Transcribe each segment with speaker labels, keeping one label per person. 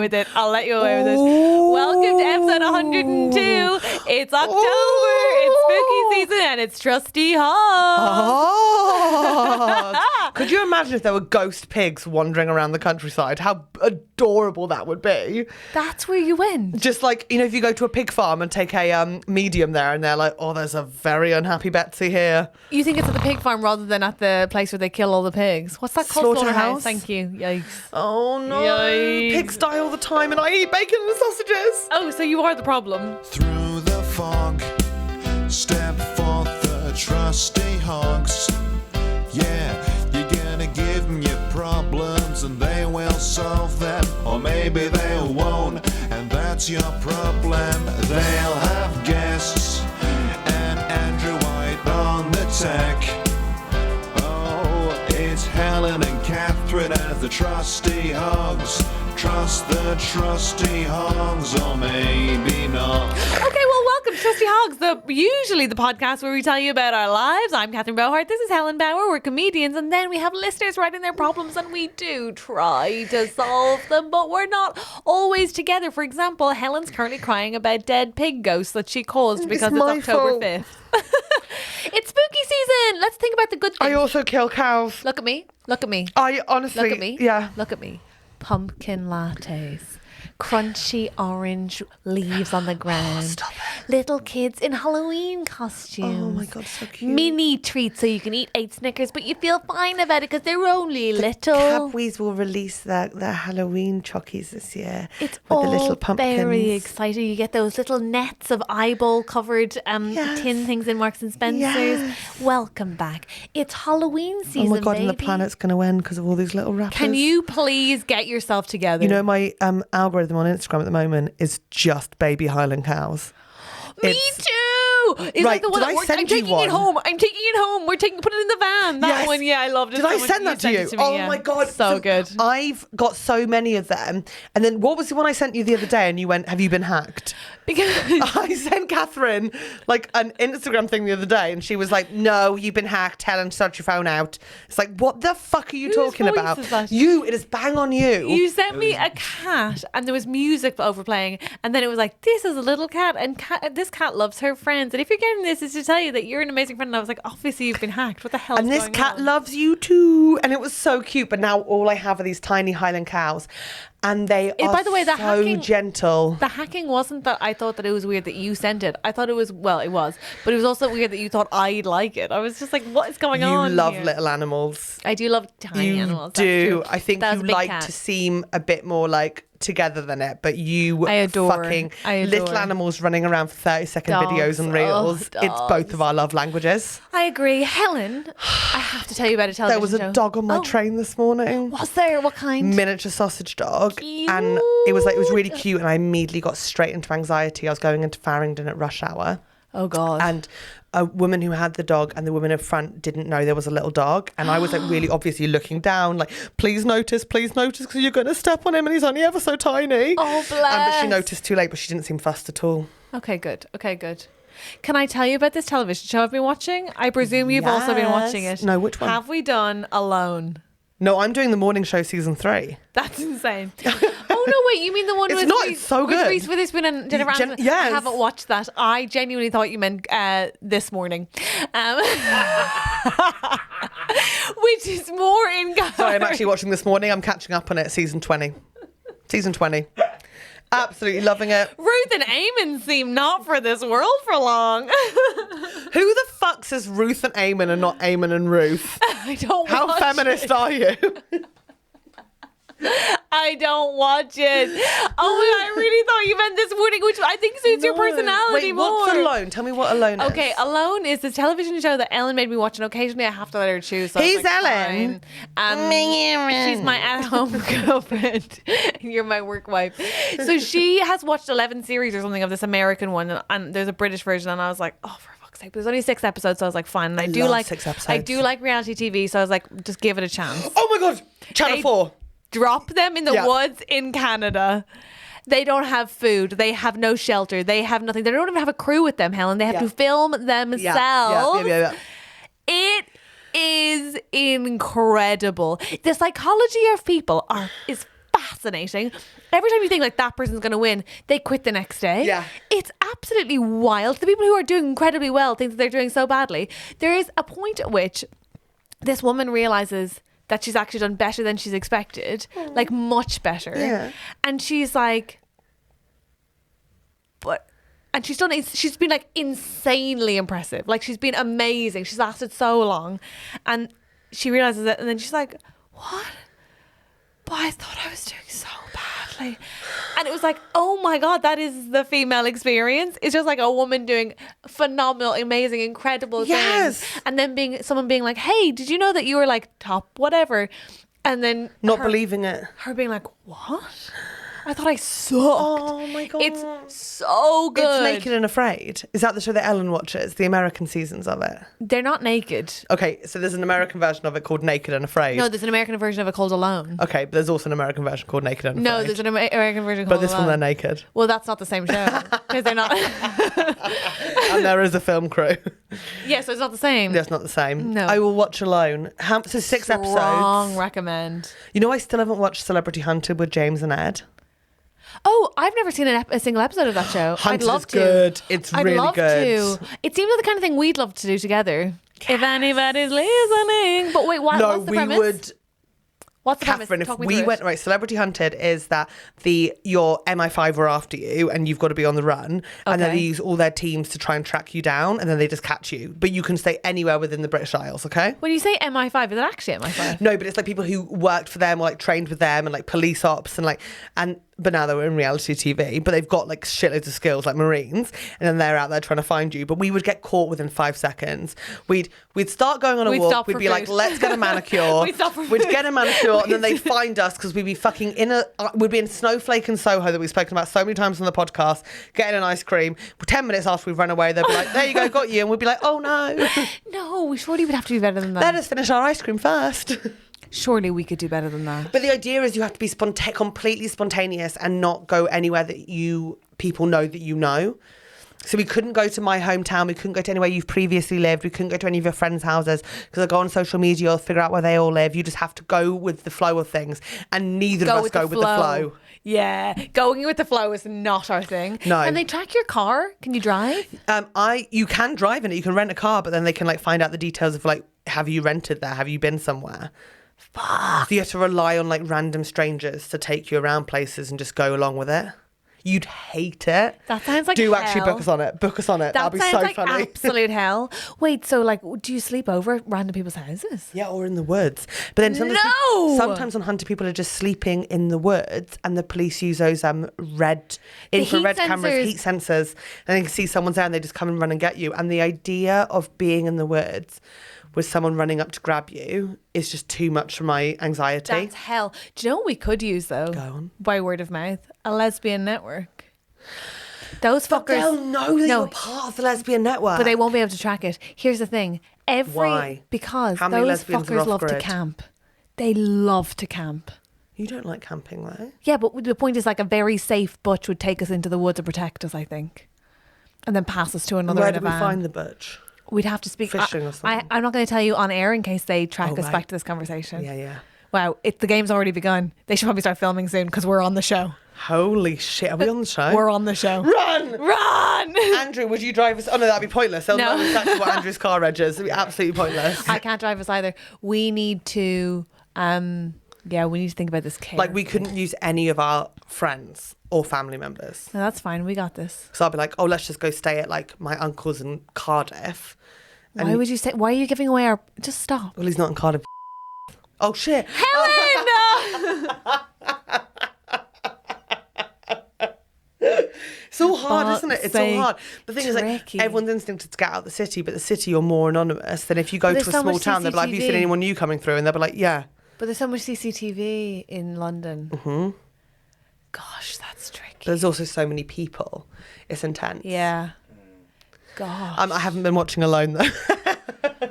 Speaker 1: with it. I'll let you away with it. Welcome to episode 102. It's October. It's spooky season and it's Trusty Hogs.
Speaker 2: Could you imagine if there were ghost pigs wandering around the countryside? How adorable that would be.
Speaker 1: That's where you went.
Speaker 2: Just like, you know, if you go to a pig farm and take a medium there and they're like, oh, there's a very unhappy Betsy here.
Speaker 1: You think it's at the pig farm rather than at the place where they kill all the pigs. What's that called?
Speaker 2: Slaughterhouse.
Speaker 1: Thank you. Yikes.
Speaker 2: Oh no.
Speaker 1: Yikes.
Speaker 2: Pigs die all the time and I eat bacon and sausages.
Speaker 1: Oh, so you are the problem.
Speaker 3: Through the fog, step forth the trusty hogs. Yeah, you're gonna give them your problems and they will solve them, or maybe they won't, and that's your problem. They'll have guests and Andrew White on the tech. Oh, it's Helen and Catherine as the trusty hogs. Trust the trusty hogs, or maybe not.
Speaker 1: Okay, well, welcome to Trusty Hogs, usually the podcast where we tell you about our lives. I'm Catherine Bohart. This is Helen Bauer. We're comedians, and then we have listeners writing their problems, and we do try to solve them, but we're not always together. For example, Helen's currently crying about dead pig ghosts that she caused because it's October
Speaker 2: fault.
Speaker 1: 5th. It's spooky season. Let's think about the good things.
Speaker 2: I also kill cows.
Speaker 1: Look at me. Look at me.
Speaker 2: I honestly,
Speaker 1: Look at me.
Speaker 2: yeah.
Speaker 1: Look at me. Pumpkin lattes. Crunchy orange leaves on the ground.
Speaker 2: Stop it.
Speaker 1: Little kids in Halloween costumes.
Speaker 2: Oh my God, so cute.
Speaker 1: Mini treats so you can eat 8 Snickers, but you feel fine about it because they're only little.
Speaker 2: Cadbury's will release their Halloween chockies this year.
Speaker 1: It's
Speaker 2: with
Speaker 1: all
Speaker 2: the little pumpkins.
Speaker 1: very exciting. You get those little nets of eyeball covered
Speaker 2: Yes.
Speaker 1: tin things in Marks and Spencer's.
Speaker 2: Yes.
Speaker 1: Welcome back. It's Halloween season.
Speaker 2: Oh my God,
Speaker 1: baby.
Speaker 2: and the planet's going to end because of all these little wrappers.
Speaker 1: Can you please get yourself together?
Speaker 2: You know, my algorithm on Instagram at the moment is just baby Highland cows.
Speaker 1: Me
Speaker 2: It's-
Speaker 1: too. It's like
Speaker 2: Right,
Speaker 1: the one
Speaker 2: did
Speaker 1: that
Speaker 2: I
Speaker 1: worked.
Speaker 2: send
Speaker 1: I'm
Speaker 2: you
Speaker 1: taking it
Speaker 2: one?
Speaker 1: home. I'm taking it home. We're put it in the van. That
Speaker 2: Yes.
Speaker 1: one, yeah, I loved it.
Speaker 2: Did
Speaker 1: so
Speaker 2: I
Speaker 1: much.
Speaker 2: send that to
Speaker 1: sent
Speaker 2: you?
Speaker 1: it to me,
Speaker 2: Oh
Speaker 1: yeah.
Speaker 2: my God.
Speaker 1: So good.
Speaker 2: I've got so many of them. And then what was the one I sent you the other day and you went, have you been hacked?
Speaker 1: Because
Speaker 2: I sent Catherine like an Instagram thing the other day and she was like, no, you've been hacked. Helen, sort your phone out. It's like, what the fuck are you
Speaker 1: Whose
Speaker 2: talking
Speaker 1: voice
Speaker 2: about?
Speaker 1: is that?
Speaker 2: You, it is bang on you.
Speaker 1: you sent me a cat and there was music overplaying and then it was like, this is a little cat and this cat loves her friends. And if you're getting this, it's to tell you that you're an amazing friend. And I was like, obviously you've been hacked. What the hell
Speaker 2: And
Speaker 1: is
Speaker 2: this
Speaker 1: going
Speaker 2: cat
Speaker 1: on?
Speaker 2: loves you too. And it was so cute. But now all I have are these tiny Highland cows. And they are
Speaker 1: by the way, the
Speaker 2: so
Speaker 1: hacking-
Speaker 2: gentle.
Speaker 1: The hacking wasn't that I thought that it was weird that you sent it. I thought it was, well, it was. But it was also weird that you thought I'd like it. I was just like, what is going on?
Speaker 2: You love
Speaker 1: here?
Speaker 2: little animals.
Speaker 1: I do love tiny
Speaker 2: You
Speaker 1: animals. that's
Speaker 2: do.
Speaker 1: true.
Speaker 2: I think
Speaker 1: That was
Speaker 2: you
Speaker 1: a big
Speaker 2: like
Speaker 1: cat.
Speaker 2: to seem a bit more like together than it, but you
Speaker 1: I adore.
Speaker 2: fucking
Speaker 1: I adore.
Speaker 2: little animals running around for 30-second
Speaker 1: Dogs.
Speaker 2: videos and reels.
Speaker 1: Oh,
Speaker 2: It's both of our love languages.
Speaker 1: I agree. Helen, I have to tell you about a television
Speaker 2: There was a
Speaker 1: show.
Speaker 2: dog on my
Speaker 1: Oh,
Speaker 2: train this morning.
Speaker 1: Was there? What kind?
Speaker 2: Miniature sausage dog. And it was really cute and I immediately got straight into anxiety. I was going into Farringdon at rush hour.
Speaker 1: Oh, God.
Speaker 2: And a woman who had the dog and the woman in front didn't know there was a little dog. And I was like really obviously looking down, like, please notice, because you're going to step on him and he's only ever so tiny.
Speaker 1: Oh, bless.
Speaker 2: But she noticed too late, but she didn't seem fussed at all.
Speaker 1: Okay, good. Can I tell you about this television show I've been watching? I presume you've also been watching it.
Speaker 2: No, which one?
Speaker 1: Have we done Alone?
Speaker 2: No, I'm doing the morning show season 3.
Speaker 1: That's insane. Oh, no, wait. You mean the one
Speaker 2: It's
Speaker 1: with
Speaker 2: not,
Speaker 1: Reese,
Speaker 2: it's so
Speaker 1: with
Speaker 2: good.
Speaker 1: Reese Witherspoon and Jennifer Aniston?
Speaker 2: yes.
Speaker 1: I haven't watched that. I genuinely thought you meant this morning. Which is more in...
Speaker 2: Sorry, I'm actually watching this morning. I'm catching up on it, season 20. Season 20. Absolutely loving it.
Speaker 1: Ruth and Eamon seem not for this world for long.
Speaker 2: Who the fuck says Ruth and Eamon and not Eamon and Ruth?
Speaker 1: I don't
Speaker 2: How
Speaker 1: watch
Speaker 2: feminist
Speaker 1: it.
Speaker 2: are you?
Speaker 1: I don't watch it. Oh my God, I really thought you meant this morning, which I think suits your personality
Speaker 2: Wait,
Speaker 1: more.
Speaker 2: what's Alone? Tell me what Alone is.
Speaker 1: Okay, Alone is this television show that Ellen made me watch, and occasionally I have to let her choose. So I was
Speaker 2: Who's
Speaker 1: like,
Speaker 2: Ellen?
Speaker 1: fine. She's my at-home girlfriend. You're my work wife. So she has watched 11 series or something of this American one, and there's a British version, and I was like, oh, for fuck's sake. There's only 6 episodes, so I was like, fine. And I do
Speaker 2: love
Speaker 1: like
Speaker 2: 6 episodes.
Speaker 1: I do like reality TV, so I was like, just give it a chance.
Speaker 2: Oh my God. Channel
Speaker 1: They-
Speaker 2: 4.
Speaker 1: Drop them in the
Speaker 2: Yeah.
Speaker 1: woods in Canada. They don't have food. They have no shelter. They have nothing. They don't even have a crew with them, Helen. They have
Speaker 2: Yeah.
Speaker 1: to film themselves.
Speaker 2: Yeah.
Speaker 1: It is incredible. The psychology of people is fascinating. Every time you think like that person's going to win, they quit the next day.
Speaker 2: Yeah.
Speaker 1: It's absolutely wild. The people who are doing incredibly well think that they're doing so badly. There is a point at which this woman realizes that she's actually done better than she's expected, like much better.
Speaker 2: Yeah.
Speaker 1: And she's like, but, and she's been like insanely impressive. Like she's been amazing. She's lasted so long. And she realizes it, and then she's like, what? But I thought I was doing so badly. And it was like, oh my God, that is the female experience. It's just like a woman doing phenomenal, amazing, incredible things. And then someone being like, hey, did you know that you were like top whatever? And then
Speaker 2: Not believing it.
Speaker 1: her being like, what? I thought I sucked.
Speaker 2: Oh my God.
Speaker 1: It's so good.
Speaker 2: It's Naked and Afraid. Is that the show that Ellen watches? The American seasons of it?
Speaker 1: They're not naked.
Speaker 2: Okay, so there's an American version of it called Naked and Afraid.
Speaker 1: No, there's an American version of it called Alone.
Speaker 2: Okay, but there's also an American version called Naked and Afraid.
Speaker 1: No, there's an American version called
Speaker 2: But this
Speaker 1: Alone.
Speaker 2: one, they're naked.
Speaker 1: Well, that's not the same show. Because they're not.
Speaker 2: And there is a film crew.
Speaker 1: Yeah, so it's not the same.
Speaker 2: That's not the same.
Speaker 1: No.
Speaker 2: I will watch Alone. So 6 episodes.
Speaker 1: Strong recommend.
Speaker 2: You know, I still haven't watched Celebrity Hunted with James and Ed.
Speaker 1: Oh, I've never seen a single episode of that show.
Speaker 2: Hunted
Speaker 1: I'd love
Speaker 2: is
Speaker 1: to.
Speaker 2: good. It's
Speaker 1: I'd
Speaker 2: really
Speaker 1: love
Speaker 2: good.
Speaker 1: to. It seems like the kind of thing we'd love to do together. If anybody's listening. But wait, what's the premise?
Speaker 2: Would.
Speaker 1: What's the
Speaker 2: Catherine,
Speaker 1: premise?
Speaker 2: if
Speaker 1: Talk me
Speaker 2: we
Speaker 1: through it.
Speaker 2: went right, Celebrity Hunted is that your MI5 were after you and you've got to be on the run, and then they use all their teams to try and track you down, and then they just catch you. But you can stay anywhere within the British Isles, okay?
Speaker 1: When you say MI5, is it actually MI5?
Speaker 2: No, but it's like people who worked for them or like trained with them and like police ops but now they're in reality TV, but they've got like shitloads of skills like Marines, and then they're out there trying to find you. But we would get caught within 5 seconds. We'd start going on a walk. We'd be like, let's get a manicure. We'd get a manicure, and then they'd find us because we'd be fucking we'd be in Snowflake and Soho that we've spoken about so many times on the podcast, getting an ice cream. 10 minutes after we've run away, they'd be like, there you go, got you. And we'd be like, oh no.
Speaker 1: No, we surely would have to be better than that.
Speaker 2: Let us finish our ice cream first.
Speaker 1: Surely we could do better than that.
Speaker 2: But the idea is you have to be completely spontaneous and not go anywhere that people know that you know. So we couldn't go to my hometown. We couldn't go to anywhere you've previously lived. We couldn't go to any of your friends' houses because I go on social media or figure out where they all live. You just have to go with the flow of things, and neither of us go with the flow.
Speaker 1: Yeah, going with the flow is not our thing.
Speaker 2: No.
Speaker 1: Can they track your car? Can you drive?
Speaker 2: You can drive in it. You can rent a car, but then they can like find out the details of like, have you rented there? Have you been somewhere? Fuck. So you have to rely on like random strangers to take you around places and just go along with it. You'd hate it.
Speaker 1: That sounds like
Speaker 2: Do
Speaker 1: hell.
Speaker 2: actually book us on it. Book us on it.
Speaker 1: That
Speaker 2: That'd be
Speaker 1: sounds
Speaker 2: so
Speaker 1: like
Speaker 2: funny.
Speaker 1: absolute hell. Wait, so like, do you sleep over at random people's houses?
Speaker 2: Yeah, or in the woods. But then sometimes on Hunter, people are just sleeping in the woods, and the police use those infrared cameras, heat sensors, and they can see someone's there, and they just come and run and get you. And the idea of being in the woods with someone running up to grab you is just too much for my anxiety.
Speaker 1: That's hell. Do you know what we could use though?
Speaker 2: Go on.
Speaker 1: By word of mouth, a lesbian network. Those fuckers.
Speaker 2: They'll know that you're part of the lesbian network.
Speaker 1: But they won't be able to track it. Here's the thing.
Speaker 2: Why?
Speaker 1: Because
Speaker 2: How many
Speaker 1: those
Speaker 2: lesbians are
Speaker 1: fuckers
Speaker 2: off
Speaker 1: love to
Speaker 2: grid?
Speaker 1: camp. They love to camp.
Speaker 2: You don't like camping though.
Speaker 1: Yeah, but the point is like a very safe butch would take us into the woods and protect us, I think. And then pass us to another
Speaker 2: Where
Speaker 1: in a
Speaker 2: did we
Speaker 1: van.
Speaker 2: find the butch?
Speaker 1: We'd have to speak
Speaker 2: Fishing or something.
Speaker 1: I'm not going to tell you on air in case they track us
Speaker 2: right.
Speaker 1: back to this conversation.
Speaker 2: Yeah.
Speaker 1: Wow, the game's already begun. They should probably start filming soon because we're on the show.
Speaker 2: Holy shit, are we on the show?
Speaker 1: We're on the show.
Speaker 2: Run! Andrew, would you drive us? Oh no, that'd be pointless. They'll know exactly what Andrew's car reg is. It'd be absolutely pointless.
Speaker 1: I can't drive us either. We need to we need to think about this case.
Speaker 2: Like we couldn't use any of our friends or family members.
Speaker 1: No, that's fine. We got this.
Speaker 2: So I'll be like, oh, let's just go stay at like my uncle's in Cardiff.
Speaker 1: Why would you say? Why are you giving away our? Just stop.
Speaker 2: Well, he's not in Cardiff. Oh shit,
Speaker 1: Helen!
Speaker 2: It's all hard, isn't it? It's all hard. The thing is, like,
Speaker 1: tricky.
Speaker 2: everyone's instinct is to get out of the city, but the city you're more anonymous than if you go to a
Speaker 1: there's so
Speaker 2: small
Speaker 1: much
Speaker 2: town. They'll be like, have you seen
Speaker 1: CCTV.
Speaker 2: anyone new coming through? And they'll be like, yeah.
Speaker 1: But there's so much CCTV in London. Mm-hmm. Gosh, that's tricky.
Speaker 2: But there's also so many people. It's intense.
Speaker 1: Yeah. Gosh.
Speaker 2: I haven't been watching Alone though.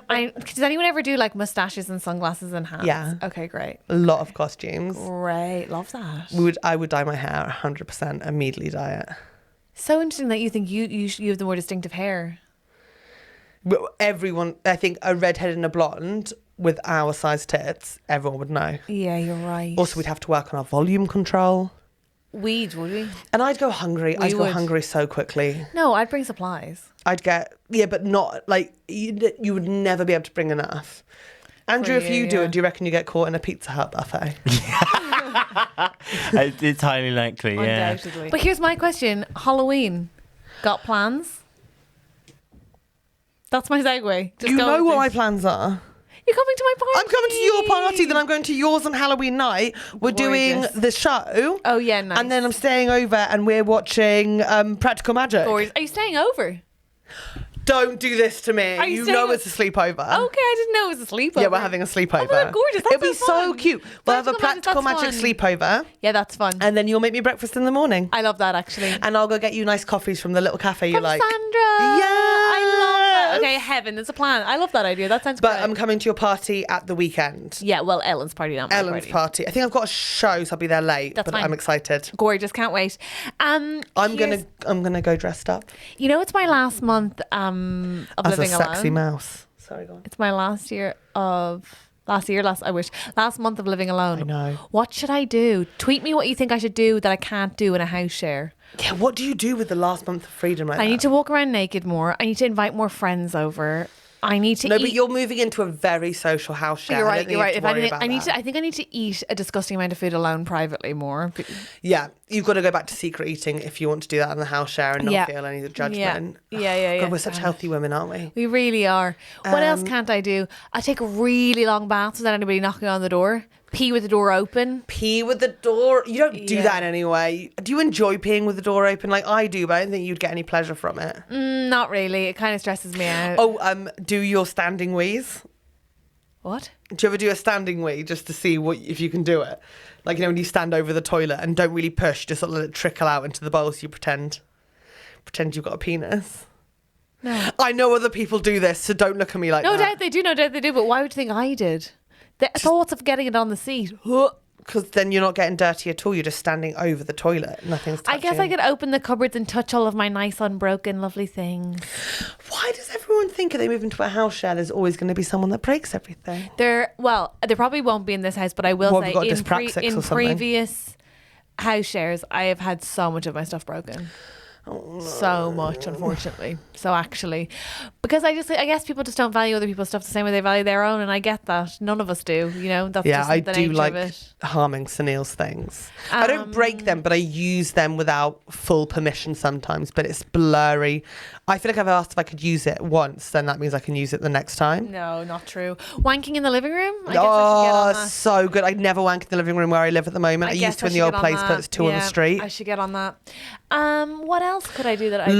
Speaker 1: Does anyone ever do like mustaches and sunglasses and hats?
Speaker 2: Yeah.
Speaker 1: Okay, great.
Speaker 2: A lot of costumes.
Speaker 1: Great. Love that.
Speaker 2: I would dye my hair 100%, immediately dye it.
Speaker 1: So interesting that you think you have the more distinctive hair.
Speaker 2: But everyone, I think a redhead and a blonde with our size tits, everyone would know.
Speaker 1: Yeah, you're right.
Speaker 2: Also, we'd have to work on our volume control.
Speaker 1: Would we?
Speaker 2: And I'd go hungry. I'd go hungry so quickly.
Speaker 1: No, I'd bring supplies.
Speaker 2: I'd get, but not, like, you would never be able to bring enough. Andrew, if you do it, do you reckon you get caught in a Pizza Hut buffet?
Speaker 4: It's highly likely, yeah.
Speaker 1: Undoubtedly. But here's my question. Halloween. Got plans? That's my segue. Just
Speaker 2: You
Speaker 1: go
Speaker 2: know
Speaker 1: with
Speaker 2: what
Speaker 1: it.
Speaker 2: my plans are.
Speaker 1: You're coming to my party.
Speaker 2: I'm coming to your party, then I'm going to yours on Halloween night. We're doing
Speaker 1: Gorgeous.
Speaker 2: the show.
Speaker 1: Oh, yeah, nice.
Speaker 2: And then I'm staying over and we're watching Practical Magic.
Speaker 1: Gorgeous. Are you staying over?
Speaker 2: Don't do this to me.
Speaker 1: Are you
Speaker 2: You
Speaker 1: staying
Speaker 2: know
Speaker 1: o-
Speaker 2: it's a sleepover.
Speaker 1: Okay, I didn't know it was a sleepover.
Speaker 2: Yeah, we're having a sleepover.
Speaker 1: Oh, but gorgeous. That's
Speaker 2: It'll be
Speaker 1: so
Speaker 2: so
Speaker 1: fun.
Speaker 2: cute. We'll have a Practical
Speaker 1: Magic,
Speaker 2: Magic
Speaker 1: that's
Speaker 2: sleepover.
Speaker 1: Yeah, that's fun.
Speaker 2: And then you'll make me breakfast in the morning.
Speaker 1: I love that, actually.
Speaker 2: And I'll go get you nice coffees from the little cafe you
Speaker 1: From
Speaker 2: like.
Speaker 1: Sandra. I love that. Okay, heaven. There's a plan. I love that idea. That sounds
Speaker 2: But
Speaker 1: great.
Speaker 2: I'm coming to your party at the weekend.
Speaker 1: Yeah, well, Ellen's party, not my
Speaker 2: Ellen's party. I think I've got a show, so I'll be there late.
Speaker 1: That's
Speaker 2: but
Speaker 1: fine.
Speaker 2: I'm excited.
Speaker 1: Gorgeous. Can't wait.
Speaker 2: I'm gonna go dressed up
Speaker 1: You know, it's my last month of
Speaker 2: as a
Speaker 1: living
Speaker 2: sexy
Speaker 1: alone.
Speaker 2: mouse. Sorry, go on.
Speaker 1: It's my last month of living alone.
Speaker 2: I know.
Speaker 1: What should I do? Tweet me what you think I should do that I can't do in a house share.
Speaker 2: Yeah, what do you do with the last month of freedom like
Speaker 1: I
Speaker 2: that?
Speaker 1: need to walk around naked more. I need to invite more friends over. I need to
Speaker 2: No,
Speaker 1: eat.
Speaker 2: but you're moving into a very social house share.
Speaker 1: You're
Speaker 2: I
Speaker 1: right.
Speaker 2: don't think
Speaker 1: You're
Speaker 2: you
Speaker 1: right.
Speaker 2: have
Speaker 1: If
Speaker 2: to worry
Speaker 1: anything,
Speaker 2: about
Speaker 1: I need
Speaker 2: that.
Speaker 1: to. I think I need to eat a disgusting amount of food alone privately more.
Speaker 2: Yeah, you've got to go back to secret eating if you want to do that in the house share and not
Speaker 1: Yeah.
Speaker 2: feel any judgment.
Speaker 1: Yeah.
Speaker 2: God, we're such healthy women, aren't we?
Speaker 1: We really are. What else can't I do? I take really long baths without anybody knocking on the door. Pee with the door open.
Speaker 2: Pee with the door. You don't do
Speaker 1: Yeah.
Speaker 2: that anyway. Do you enjoy peeing with the door open? Like I do, but I don't think you'd get any pleasure from it.
Speaker 1: Not really. It kind of stresses me out.
Speaker 2: Oh, do your standing wheeze.
Speaker 1: What?
Speaker 2: Do you ever do a standing wee just to see if you can do it? Like, you know, when you stand over the toilet and don't really push, just sort of let it trickle out into the bowl so you pretend you've got a penis.
Speaker 1: No.
Speaker 2: I know other people do this, so don't look at me like
Speaker 1: No
Speaker 2: that.
Speaker 1: doubt they do. No doubt they do. But why would you think I did? The thoughts of getting it on the seat.
Speaker 2: Because then you're not getting dirty at all. You're just standing over the toilet. Nothing's touching.
Speaker 1: I guess I could open the cupboards and touch all of my nice, unbroken, lovely things.
Speaker 2: Why does everyone think if they move into a house share, there's always going to be someone that breaks everything?
Speaker 1: There probably won't be in this house, but I will
Speaker 2: What,
Speaker 1: say
Speaker 2: have you got dyspraxics or
Speaker 1: in
Speaker 2: something?
Speaker 1: previous house shares, I have had so much of my stuff broken.
Speaker 2: Oh,
Speaker 1: So much, unfortunately. So actually, because I guess people just don't value other people's stuff the same way they value their own, and I get that. None of us do, you know. That's
Speaker 2: Yeah,
Speaker 1: just
Speaker 2: I
Speaker 1: the
Speaker 2: do
Speaker 1: nature
Speaker 2: like
Speaker 1: of it.
Speaker 2: harming Sunil's things. I don't break them, but I use them without full permission sometimes, but it's blurry. I feel like I've asked if I could use it once, then that means I can use it the next time.
Speaker 1: No, not true. Wanking in the living room? I guess I should get on that.
Speaker 2: So good. I never wank in the living room where I live at the moment. I
Speaker 1: guess
Speaker 2: used to in
Speaker 1: should
Speaker 2: the old
Speaker 1: get on
Speaker 2: place,
Speaker 1: that.
Speaker 2: but it's two on the
Speaker 1: Yeah,
Speaker 2: street.
Speaker 1: I should get on that. What else could I do that I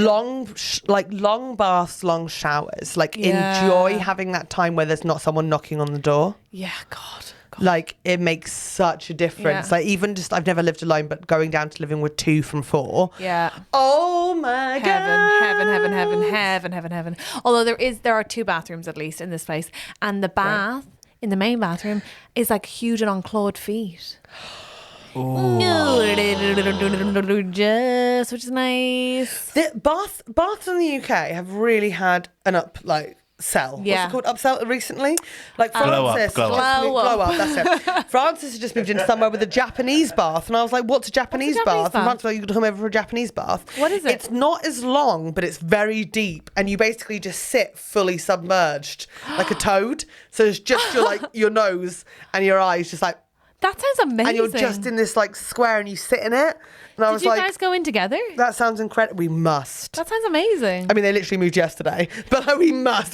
Speaker 2: Long baths, long showers. Like
Speaker 1: Yeah.
Speaker 2: enjoy having that time where there's not someone knocking on the door.
Speaker 1: Yeah, God.
Speaker 2: Like it makes such a difference.
Speaker 1: Yeah.
Speaker 2: Like even just I've never lived alone, but going down to living with 2 from 4.
Speaker 1: Yeah.
Speaker 2: Oh my
Speaker 1: Heaven. Although there are 2 bathrooms at least in this place, and the bath in the main bathroom is like huge and unclawed feet. Just, which is nice.
Speaker 2: The baths in the UK have really had an sell.
Speaker 1: Yeah.
Speaker 2: What's it called? Upsell recently? Like
Speaker 4: Glow up,
Speaker 2: Francis.
Speaker 4: glow up.
Speaker 2: just moved-
Speaker 1: Glow up.
Speaker 2: Glow up, that's it. Francis has just moved in somewhere with a Japanese bath. And I was like, what's a Japanese
Speaker 1: Japanese
Speaker 2: bath? And
Speaker 1: bath?
Speaker 2: Francis was like, you could come over for a Japanese bath.
Speaker 1: What is it?
Speaker 2: It's not as long, but it's very deep. And you basically just sit fully submerged like a toad. So it's just your nose and your eyes just like,
Speaker 1: That sounds amazing.
Speaker 2: and you're just in this like square and you sit in it. And I was
Speaker 1: Did you
Speaker 2: like,
Speaker 1: guys go in together?
Speaker 2: that sounds incredible. We must.
Speaker 1: That sounds amazing.
Speaker 2: I mean, they literally moved yesterday, but we must.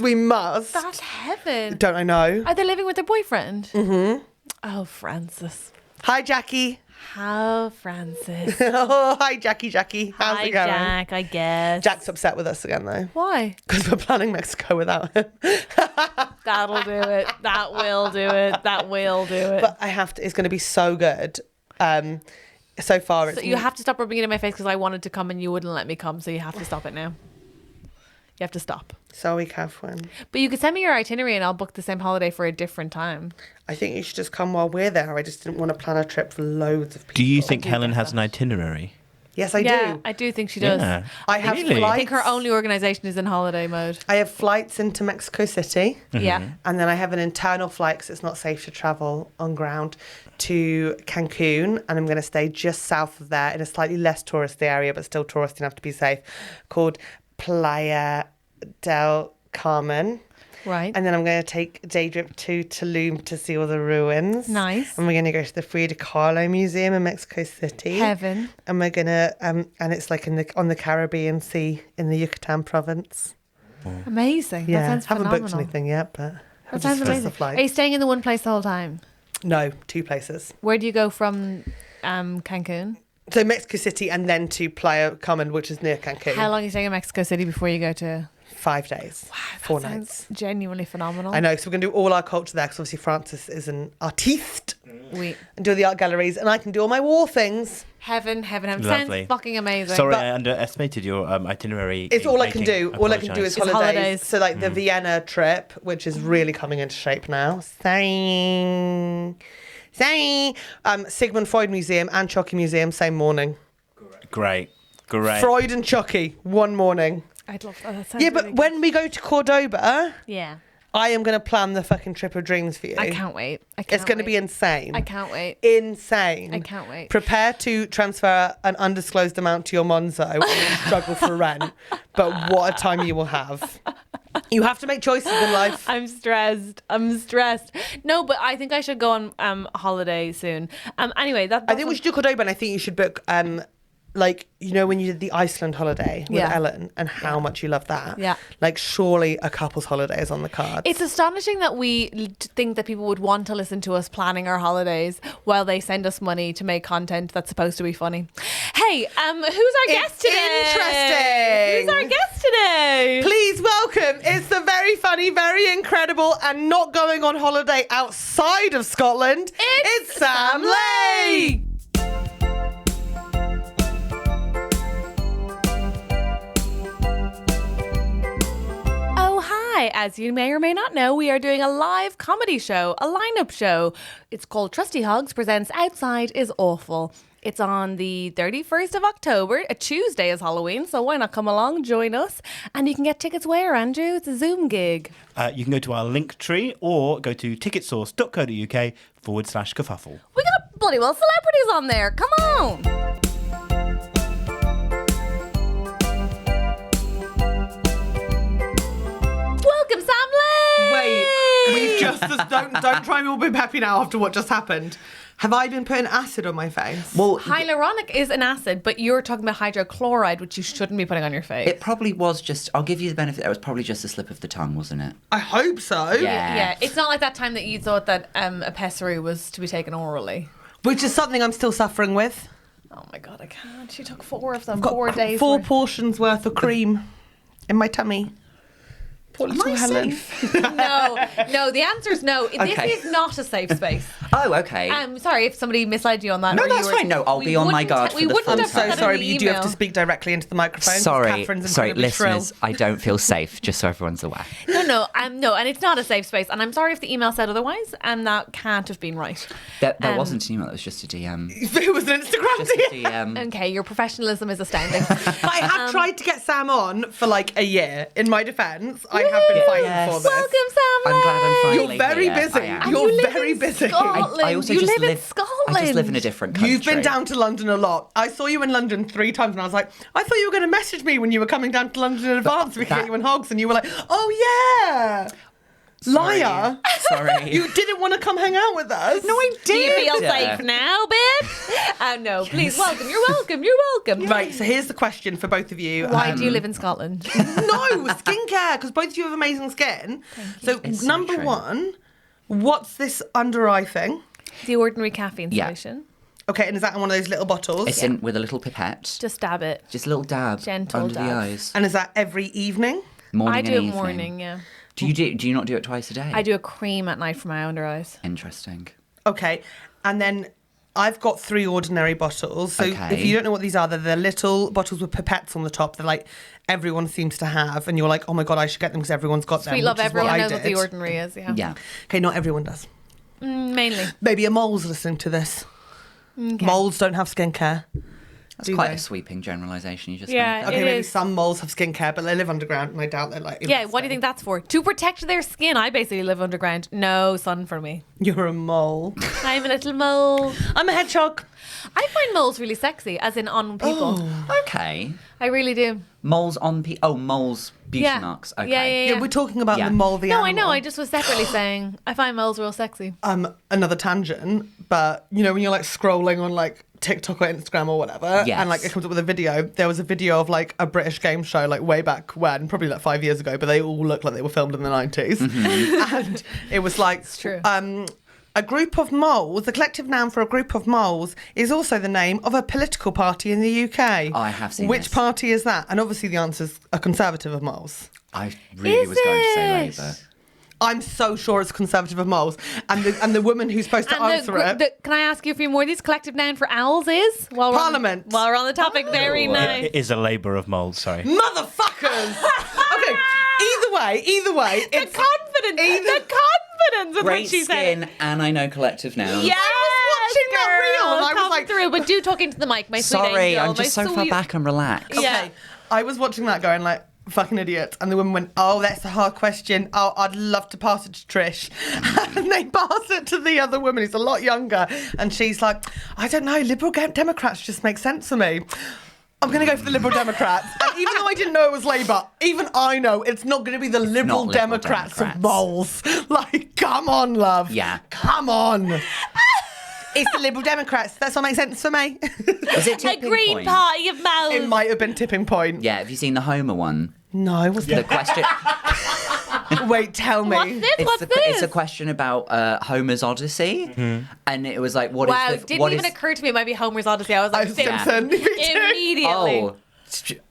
Speaker 1: That's heaven.
Speaker 2: Don't I know?
Speaker 1: Are they living with their boyfriend? Mm-hmm. Oh, Francis.
Speaker 2: Hi, Jackie.
Speaker 1: How Francis.
Speaker 2: Oh, hi, Jackie. How's
Speaker 1: Hi,
Speaker 2: it going?
Speaker 1: Jack, I guess.
Speaker 2: Jack's upset with us again, though,
Speaker 1: Why?
Speaker 2: because we're planning Mexico without him.
Speaker 1: That'll do it. That will do it. That will do it.
Speaker 2: But I have to. It's going to be so good. So far, it's
Speaker 1: So you have to stop rubbing it in my face because I wanted to come and you wouldn't let me come. So you have to stop it now. You have to stop.
Speaker 2: Zoe Catherine.
Speaker 1: But you could send me your itinerary and I'll book the same holiday for a different time.
Speaker 2: I think you should just come while we're there. I just didn't want to plan a trip for loads of people.
Speaker 4: Do you think Helen has an itinerary?
Speaker 2: Yes, I
Speaker 1: Yeah,
Speaker 2: do.
Speaker 1: I do think she does.
Speaker 4: Yeah.
Speaker 2: I have
Speaker 4: Really?
Speaker 2: flights.
Speaker 1: I think her only organisation is in holiday mode.
Speaker 2: I have flights into Mexico City.
Speaker 1: Yeah.
Speaker 2: And then I have an internal flight because it's not safe to travel on ground to Cancun. And I'm going to stay just south of there in a slightly less touristy area, but still touristy enough to be safe, called Playa del Carmen.
Speaker 1: Right.
Speaker 2: And then I'm going to take a day trip to Tulum to see all the ruins.
Speaker 1: Nice.
Speaker 2: And we're going to go to the Frida Kahlo Museum in Mexico City.
Speaker 1: Heaven.
Speaker 2: And we're going to, and it's like on the Caribbean Sea in the Yucatan province.
Speaker 1: Amazing.
Speaker 2: Yeah,
Speaker 1: That sounds
Speaker 2: haven't
Speaker 1: phenomenal.
Speaker 2: booked anything yet, but
Speaker 1: That sounds amazing. Are you staying in the one place the whole time?
Speaker 2: No, 2 places.
Speaker 1: Where do you go from Cancun?
Speaker 2: So Mexico City and then to Playa Carmen, which is near Cancun.
Speaker 1: How long are you staying in Mexico City before you go to...
Speaker 2: 5 days, 4
Speaker 1: That
Speaker 2: nights.
Speaker 1: sounds genuinely phenomenal.
Speaker 2: I know, so we're going to do all our culture there because obviously Francis is an artiste
Speaker 1: We
Speaker 2: and do the art galleries and I can do all my war things.
Speaker 1: Heaven.
Speaker 4: Lovely.
Speaker 1: Sounds fucking amazing.
Speaker 4: Sorry,
Speaker 2: But-
Speaker 4: I underestimated your itinerary.
Speaker 2: It's all I can
Speaker 4: making.
Speaker 2: do. All I can do is
Speaker 4: Apologise.
Speaker 2: holidays.
Speaker 1: It's holidays.
Speaker 2: So like the Vienna trip, which is really coming into shape now. Sorry. Sigmund Freud Museum and Chucky Museum, same morning.
Speaker 4: Great.
Speaker 2: Freud and Chucky, one morning.
Speaker 1: I'd love that. That sounds
Speaker 2: Yeah, but
Speaker 1: really
Speaker 2: when we go to Cordoba,
Speaker 1: good. Yeah.
Speaker 2: I am going to plan the fucking trip of dreams for you.
Speaker 1: I can't wait.
Speaker 2: It's going to be insane.
Speaker 1: I can't wait.
Speaker 2: Insane.
Speaker 1: I can't wait.
Speaker 2: Prepare to transfer an undisclosed amount to your Monzo and struggle for rent. But what a time you will have. You have to make choices in life.
Speaker 1: I'm stressed. No, but I think I should go on holiday soon. Anyway,
Speaker 2: I think we should do Cordoba and I think you should book like, you know, when you did the Iceland holiday with
Speaker 1: Yeah.
Speaker 2: Ellen and how much you love that.
Speaker 1: Yeah.
Speaker 2: Like, surely a couple's holiday is on the cards.
Speaker 1: It's astonishing that we think that people would want to listen to us planning our holidays while they send us money to make content that's supposed to be funny. Hey, who's our guest today?
Speaker 2: Interesting.
Speaker 1: Who's our guest today?
Speaker 2: Please welcome, it's the very funny, very incredible, and not going on holiday outside of Scotland. It's Sam Lay.
Speaker 1: Hi, as you may or may not know, we are doing a live comedy show, a lineup show. It's called TrustyHogs Presents Outside is Awful. It's on the 31st of October. A Tuesday is Halloween, so why not come along, join us? And you can get tickets where, Andrew? It's a Zoom gig.
Speaker 4: You can go to our link tree or go to ticketsource.co.uk/kerfuffle.
Speaker 1: We got bloody well celebrities on there. Come on. Welcome, Sam Lay.
Speaker 2: Wait, we've just don't try and all be happy now after what just happened. Have I been putting acid on my face?
Speaker 5: Well,
Speaker 1: Hyaluronic is an acid, but you're talking about hydrochloride, which you shouldn't be putting on your face.
Speaker 5: it probably was just, I'll give you the benefit, it was probably just a slip of the tongue, wasn't it?
Speaker 2: I hope so.
Speaker 1: Yeah, it's not like that time that you thought that a pessary was to be taken orally.
Speaker 2: Which is something I'm still suffering with.
Speaker 1: Oh my god, I can't. She took 4 of them,
Speaker 2: I've got
Speaker 1: 4 days.
Speaker 2: 4
Speaker 1: worth.
Speaker 2: portions worth of cream in my tummy. Poor
Speaker 5: Am
Speaker 2: little
Speaker 5: I
Speaker 2: Helen.
Speaker 5: safe?
Speaker 1: No, the answer is no.
Speaker 5: Okay.
Speaker 1: This is not a safe space.
Speaker 5: Oh, okay.
Speaker 1: I'm sorry if somebody misled you on that.
Speaker 5: No,
Speaker 1: or you
Speaker 5: that's
Speaker 1: were-
Speaker 5: fine. No, I'll
Speaker 1: we
Speaker 5: be on my
Speaker 1: wouldn't
Speaker 5: guard
Speaker 1: ha-
Speaker 5: for
Speaker 1: we
Speaker 5: the
Speaker 1: wouldn't
Speaker 5: fun
Speaker 1: have
Speaker 2: I'm
Speaker 1: put
Speaker 2: so
Speaker 1: that
Speaker 2: sorry,
Speaker 1: in
Speaker 2: but
Speaker 1: the
Speaker 2: you do have to
Speaker 1: email.
Speaker 2: speak directly into the microphone.
Speaker 5: sorry,
Speaker 2: Catherine's
Speaker 5: sorry,
Speaker 2: incredibly shrill.
Speaker 5: listeners, I don't feel safe, just so everyone's aware.
Speaker 1: No, and it's not a safe space. And I'm sorry if the email said otherwise, and that can't have been right.
Speaker 5: There wasn't an email, it was just a DM.
Speaker 2: It was an Instagram
Speaker 5: Just a
Speaker 2: DM.
Speaker 5: DM.
Speaker 1: Okay, your professionalism is astounding.
Speaker 2: I have tried to get Sam on for like a year. In my defence, I have been fighting
Speaker 5: Yes.
Speaker 2: for this.
Speaker 1: Welcome, Sam.
Speaker 5: I'm glad I'm finally
Speaker 2: You're very
Speaker 5: here.
Speaker 2: busy.
Speaker 5: I am.
Speaker 1: And
Speaker 2: You're
Speaker 1: you live
Speaker 2: very
Speaker 1: in
Speaker 2: busy.
Speaker 1: Scotland.
Speaker 5: I also
Speaker 1: you
Speaker 5: just
Speaker 1: live in
Speaker 5: live.
Speaker 1: Scotland.
Speaker 5: I just live in a different country.
Speaker 2: You've been down to London a lot. I saw you in London 3 times and I was like, I thought you were going to message me when you were coming down to London in advance. We could get you in Hogs. And you were like, oh yeah.
Speaker 5: Sorry.
Speaker 2: Liar.
Speaker 5: Sorry.
Speaker 2: You didn't want to come hang out with us. No, I
Speaker 1: Do you feel
Speaker 5: Yeah.
Speaker 1: safe now, babe? No, please, welcome. You're welcome. You're welcome.
Speaker 2: Right, so here's the question for both of you.
Speaker 1: Why do you live in Scotland?
Speaker 2: No, skincare, because both of you have amazing skin. So,
Speaker 5: It's so
Speaker 2: number
Speaker 5: true.
Speaker 2: 1, what's this under eye thing?
Speaker 1: The ordinary caffeine
Speaker 5: Yeah.
Speaker 1: solution.
Speaker 2: Okay, and is that in one of those little bottles?
Speaker 5: It's in with a little pipette.
Speaker 1: Just dab it.
Speaker 5: Just a little dab
Speaker 1: Gentle
Speaker 5: under
Speaker 1: dab.
Speaker 5: the eyes.
Speaker 2: And is that every evening?
Speaker 5: Morning
Speaker 1: I
Speaker 5: and
Speaker 1: do it
Speaker 5: evening.
Speaker 1: morning, yeah.
Speaker 5: Do you not do it twice a day?
Speaker 1: I do a cream at night for my under eyes.
Speaker 5: Interesting.
Speaker 2: Okay, and then I've got 3 ordinary bottles. So
Speaker 5: Okay.
Speaker 2: if you don't know what these are, they're little bottles with pipettes on the top. They're like everyone seems to have, and you're like, oh my god, I should get them because everyone's got them.
Speaker 1: Sweet love,
Speaker 2: which is what
Speaker 1: everyone
Speaker 2: I
Speaker 1: knows what the
Speaker 2: did.
Speaker 1: ordinary is, yeah.
Speaker 5: Yeah.
Speaker 2: Okay, not everyone does.
Speaker 1: Mainly.
Speaker 2: Maybe a mole's listening to this.
Speaker 1: Okay.
Speaker 2: Moles don't have skincare.
Speaker 5: That's
Speaker 2: Do
Speaker 5: quite
Speaker 2: they?
Speaker 5: a sweeping generalisation you just
Speaker 1: Yeah,
Speaker 5: made.
Speaker 2: Okay,
Speaker 1: It
Speaker 2: maybe
Speaker 1: is.
Speaker 2: some moles have skincare, but they live underground, and I doubt they're like.
Speaker 1: Yeah, what do you think that's for? To protect their skin. I basically live underground. No sun for me.
Speaker 2: You're a mole.
Speaker 1: I'm a little mole.
Speaker 2: I'm a hedgehog.
Speaker 1: I find moles really sexy, as in on people.
Speaker 5: Okay.
Speaker 1: I really do.
Speaker 5: Moles on moles beauty
Speaker 1: Yeah.
Speaker 5: marks. Okay.
Speaker 1: Yeah.
Speaker 2: Yeah, we're talking about
Speaker 5: Yeah.
Speaker 2: the mole, the
Speaker 1: No,
Speaker 2: animal.
Speaker 1: I know. I just was separately saying I find moles real sexy.
Speaker 2: Another tangent, but you know when you're like scrolling on like TikTok or Instagram or whatever,
Speaker 5: Yes.
Speaker 2: and like it comes up with a video. There was a video of like a British game show like way back when, probably like 5 years ago, but they all looked like they were filmed in the 90s, and it was like
Speaker 1: true.
Speaker 2: A group of moles, the collective noun for a group of moles, is also the name of a political party in the UK.
Speaker 5: I have seen
Speaker 2: Which
Speaker 5: this.
Speaker 2: party is that? And obviously the answer's a Conservative of moles.
Speaker 5: I really
Speaker 1: Is
Speaker 5: was going to say
Speaker 1: it?
Speaker 5: Labour.
Speaker 2: I'm so sure it's Conservative of moles. And the woman who's supposed to answer it...
Speaker 1: Can I ask you a few more? These collective noun for owls is?
Speaker 2: Parliament.
Speaker 1: While we're on the topic, very nice.
Speaker 4: It is a labour of moles, sorry.
Speaker 2: Motherfuckers! Okay, either way,
Speaker 1: The
Speaker 2: it's...
Speaker 1: confidence!
Speaker 2: either-
Speaker 1: The confidence with
Speaker 5: Great
Speaker 1: which she said
Speaker 5: skin,
Speaker 1: it.
Speaker 5: and I know collective nouns.
Speaker 1: Yes,
Speaker 2: watching that
Speaker 1: girl,
Speaker 2: reel and I was
Speaker 1: come
Speaker 2: like-
Speaker 1: through, but do talk into the mic, my sweet
Speaker 5: Sorry,
Speaker 1: angel,
Speaker 5: I'm just
Speaker 1: my
Speaker 5: so far
Speaker 1: sweet-
Speaker 5: back and relaxed.
Speaker 1: Yeah.
Speaker 2: Okay, I was watching that going like, fucking idiot. And the woman went, oh, that's a hard question. Oh, I'd love to pass it to Trish. And they pass it to the other woman who's a lot younger. And she's like, I don't know, Liberal Democrats just make sense to me. I'm going to go for the Liberal Democrats. And even though I didn't know it was Labour, even I know it's not going to be the Liberal
Speaker 5: Liberal
Speaker 2: Democrats of
Speaker 5: Democrats.
Speaker 2: moles. Like, come on, love.
Speaker 5: Yeah.
Speaker 2: Come on. It's the Liberal Democrats. That's what makes sense for me.
Speaker 5: Was it
Speaker 1: A
Speaker 5: tipping
Speaker 1: green
Speaker 5: point?
Speaker 1: party of moles.
Speaker 2: It might have been tipping point.
Speaker 5: Yeah, have you seen the Homer one?
Speaker 2: No, what's
Speaker 5: The question.
Speaker 2: Wait, tell me.
Speaker 1: What's this? What's this?
Speaker 5: It's a question about Homer's Odyssey, and it was like, what is
Speaker 1: Wow,
Speaker 5: the
Speaker 1: didn't
Speaker 5: what
Speaker 1: even
Speaker 5: is-
Speaker 1: occur to me it might be Homer's Odyssey. I was like,
Speaker 2: Simpson. Me too.
Speaker 1: immediately.
Speaker 5: Oh,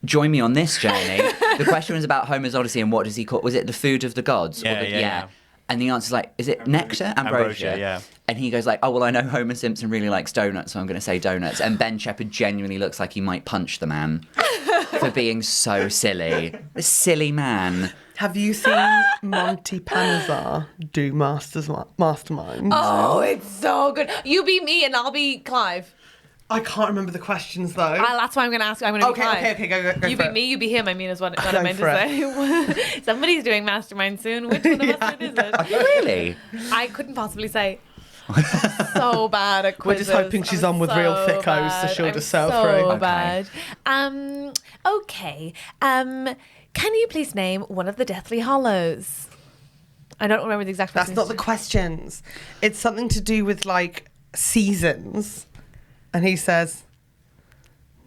Speaker 5: join me on this journey. The question was about Homer's Odyssey and what does he call? Was it the food of the gods?
Speaker 4: Yeah, yeah.
Speaker 5: And the answer's like, is it nectar? Ambrosia.
Speaker 4: Yeah.
Speaker 5: And he goes like, oh, well, I know Homer Simpson really likes donuts, so I'm going to say donuts. And Ben Shepherd genuinely looks like he might punch the man for being so silly. A silly man.
Speaker 2: Have you seen Monty Panizar do Mastermind?
Speaker 1: Oh, it's so good. You be me and I'll be Clive.
Speaker 2: I can't remember the questions though.
Speaker 1: That's why I'm going to ask. I'm going to be Clive.
Speaker 2: Okay, go
Speaker 1: You
Speaker 2: for
Speaker 1: be
Speaker 2: it.
Speaker 1: me, you be him. I mean, is what I
Speaker 2: Go
Speaker 1: meant
Speaker 2: for
Speaker 1: to say. Somebody's doing Mastermind soon. Which one of us is it?
Speaker 5: Really?
Speaker 1: I couldn't possibly say. So bad at
Speaker 2: We're
Speaker 1: quizzes.
Speaker 2: just hoping she's
Speaker 1: I'm
Speaker 2: on with real
Speaker 1: so
Speaker 2: thickos, so
Speaker 1: bad.
Speaker 2: she'll
Speaker 1: I'm
Speaker 2: just sail
Speaker 1: so
Speaker 2: through.
Speaker 5: Okay.
Speaker 1: bad. Okay. Can you please name one of the Deathly Hollows? I don't remember the exact.
Speaker 2: That's not the questions. It's something to do with like seasons. And he says,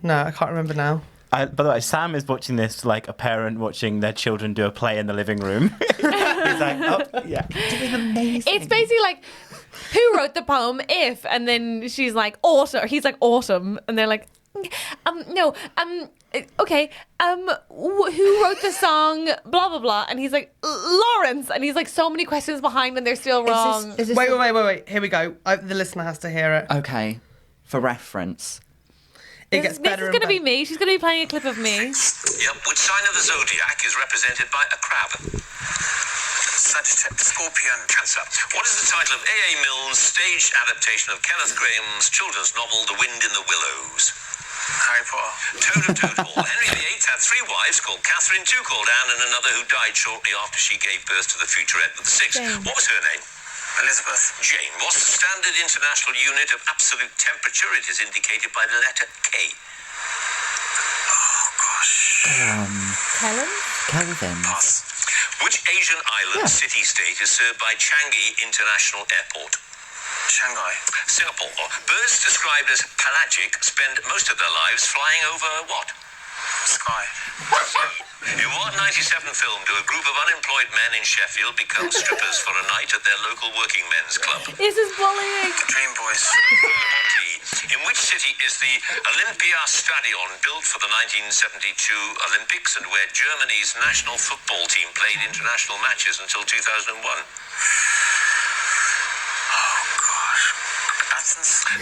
Speaker 2: no, I can't remember now.
Speaker 4: By the way, Sam is watching this like a parent watching their children do a play in the living room. He's like, oh, yeah.
Speaker 1: It's basically like, who wrote the poem If? And then she's like, Autumn. He's like, Autumn. And they're like, no, okay, who wrote the song blah, blah, blah? And he's like, Lawrence. And he's like, so many questions behind and they're still wrong.
Speaker 5: Is this
Speaker 2: Wait. Here we go. The listener has to hear it.
Speaker 5: Okay. For reference.
Speaker 2: It gets
Speaker 1: This
Speaker 2: better
Speaker 1: is
Speaker 2: and
Speaker 1: going to be
Speaker 2: better.
Speaker 1: me. She's going to be playing a clip of me.
Speaker 6: Yep, which sign of the zodiac is represented by a crab? Sagittarius, Scorpion, Cancer. What is the title of A.A. Milne's staged adaptation of Kenneth Grahame's children's novel, The Wind in the Willows? Harry Potter. Toad of Toad Hall. Henry VIII had 3 wives called Catherine, 2 called Anne, and another who died shortly after she gave birth to the future Edward VI.
Speaker 1: Jane.
Speaker 6: What was her name? Elizabeth. Jane. What's the standard international unit of absolute temperature? It is indicated by the letter K. Oh, gosh.
Speaker 1: Helen?
Speaker 5: Kelvin.
Speaker 6: Pass. Which Asian island city-state is served by Changi International Airport? Shanghai. Singapore. Birds described as pelagic spend most of their lives flying over what? Sky. In what 97 film do a group of unemployed men in Sheffield become strippers for a night at their local working men's club?
Speaker 1: This is bullying.
Speaker 6: Dream Boys. In which city is the Olympia Stadion built for the 1972 Olympics and where Germany's national football team played international matches until 2001?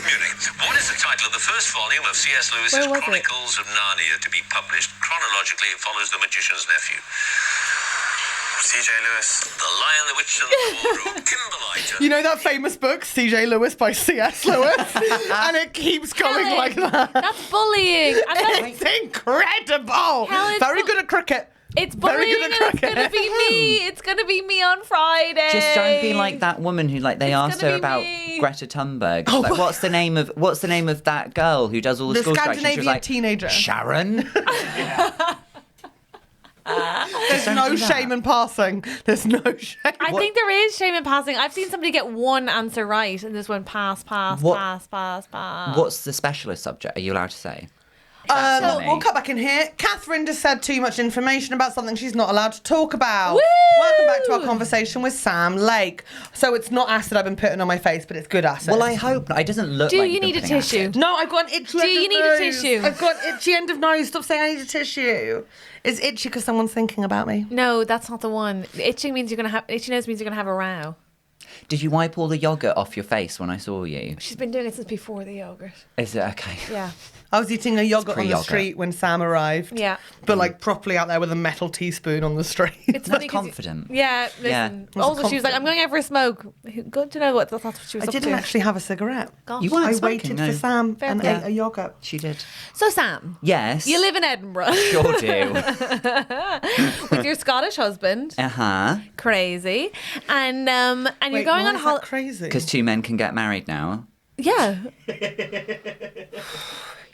Speaker 6: Munich. What is the title of the first volume of C.S. Lewis's
Speaker 1: Where was it?
Speaker 6: Chronicles of Narnia to be published? Chronologically, it follows The Magician's Nephew. C.J. Lewis. The Lion, the Witch and the Wardrobe. Kimberlite.
Speaker 2: You know that famous book, C.J. Lewis by C.S. Lewis? And it keeps going
Speaker 1: Helen,
Speaker 2: like that.
Speaker 1: That's bullying. And that's,
Speaker 2: It's incredible.
Speaker 1: Helen's
Speaker 2: Very good at cricket.
Speaker 1: it's
Speaker 2: Very
Speaker 1: bullying
Speaker 2: good at
Speaker 1: and it's going to
Speaker 2: cricket.
Speaker 1: be me. It's going to be me on Friday.
Speaker 5: Just don't be like that woman who, like, they asked
Speaker 1: gonna
Speaker 5: her
Speaker 1: be
Speaker 5: about
Speaker 1: me.
Speaker 5: Greta Thunberg. Like, what's the name of that girl who does all the
Speaker 2: The
Speaker 5: school strikes? And she was
Speaker 2: Scandinavian
Speaker 5: like,
Speaker 2: teenager.
Speaker 5: Sharon.
Speaker 2: There's
Speaker 5: don't
Speaker 2: no
Speaker 5: do that.
Speaker 2: shame in passing. There's no shame.
Speaker 1: I think there is shame in passing. I've seen somebody get one answer right and this one pass.
Speaker 5: What-
Speaker 1: pass.
Speaker 5: What's the specialist subject? Are you allowed to say? That's funny.
Speaker 2: We'll cut back in here. Catherine just said too much information about something she's not allowed to talk about.
Speaker 1: Woo!
Speaker 2: Welcome back to our conversation with Sam Lake. So it's not acid I've been putting on my face, but it's good acid.
Speaker 5: Well, I hope not. It doesn't look
Speaker 1: Do
Speaker 5: like
Speaker 1: you
Speaker 5: you've been
Speaker 1: need a
Speaker 5: putting
Speaker 1: tissue?
Speaker 5: acid.
Speaker 2: No, I've got an itchy
Speaker 1: Do
Speaker 2: end
Speaker 1: you
Speaker 2: of
Speaker 1: need a
Speaker 2: nose.
Speaker 1: tissue?
Speaker 2: I've got itchy end of nose. Stop saying I need a tissue. It's itchy because someone's thinking about me.
Speaker 1: No, that's not the one. Itching means you're going to have itchy nose means you're going to have a row.
Speaker 5: Did you wipe all the yogurt off your face when I saw you?
Speaker 1: She's been doing it since before the yogurt.
Speaker 5: Is it okay?
Speaker 1: Yeah.
Speaker 2: I was eating a yogurt on the
Speaker 5: pre-yogurt.
Speaker 2: street when Sam arrived.
Speaker 1: Yeah.
Speaker 2: But like properly out there with a metal teaspoon on the street.
Speaker 1: It's funny 'cause
Speaker 5: confident.
Speaker 1: Yeah, listen.
Speaker 2: Was
Speaker 1: Also, she was like,
Speaker 2: confident.
Speaker 1: I'm going out for a smoke. Good to know that's what she was
Speaker 2: I
Speaker 1: up
Speaker 2: didn't
Speaker 1: to.
Speaker 2: actually have a cigarette.
Speaker 1: Gosh.
Speaker 5: You weren't
Speaker 2: I
Speaker 5: smoking,
Speaker 2: waited
Speaker 5: no.
Speaker 2: for Sam
Speaker 1: Fair
Speaker 2: and
Speaker 1: play.
Speaker 2: ate a yogurt.
Speaker 5: She did.
Speaker 1: So, Sam,
Speaker 5: Yes.
Speaker 1: you live in Edinburgh
Speaker 5: Sure do.
Speaker 1: with your Scottish husband.
Speaker 5: Uh-huh.
Speaker 1: Crazy. And you're
Speaker 2: Wait,
Speaker 1: going
Speaker 2: why
Speaker 1: on
Speaker 2: is that
Speaker 1: holiday.
Speaker 2: crazy?
Speaker 5: Because 2 men can get married now.
Speaker 1: Yeah.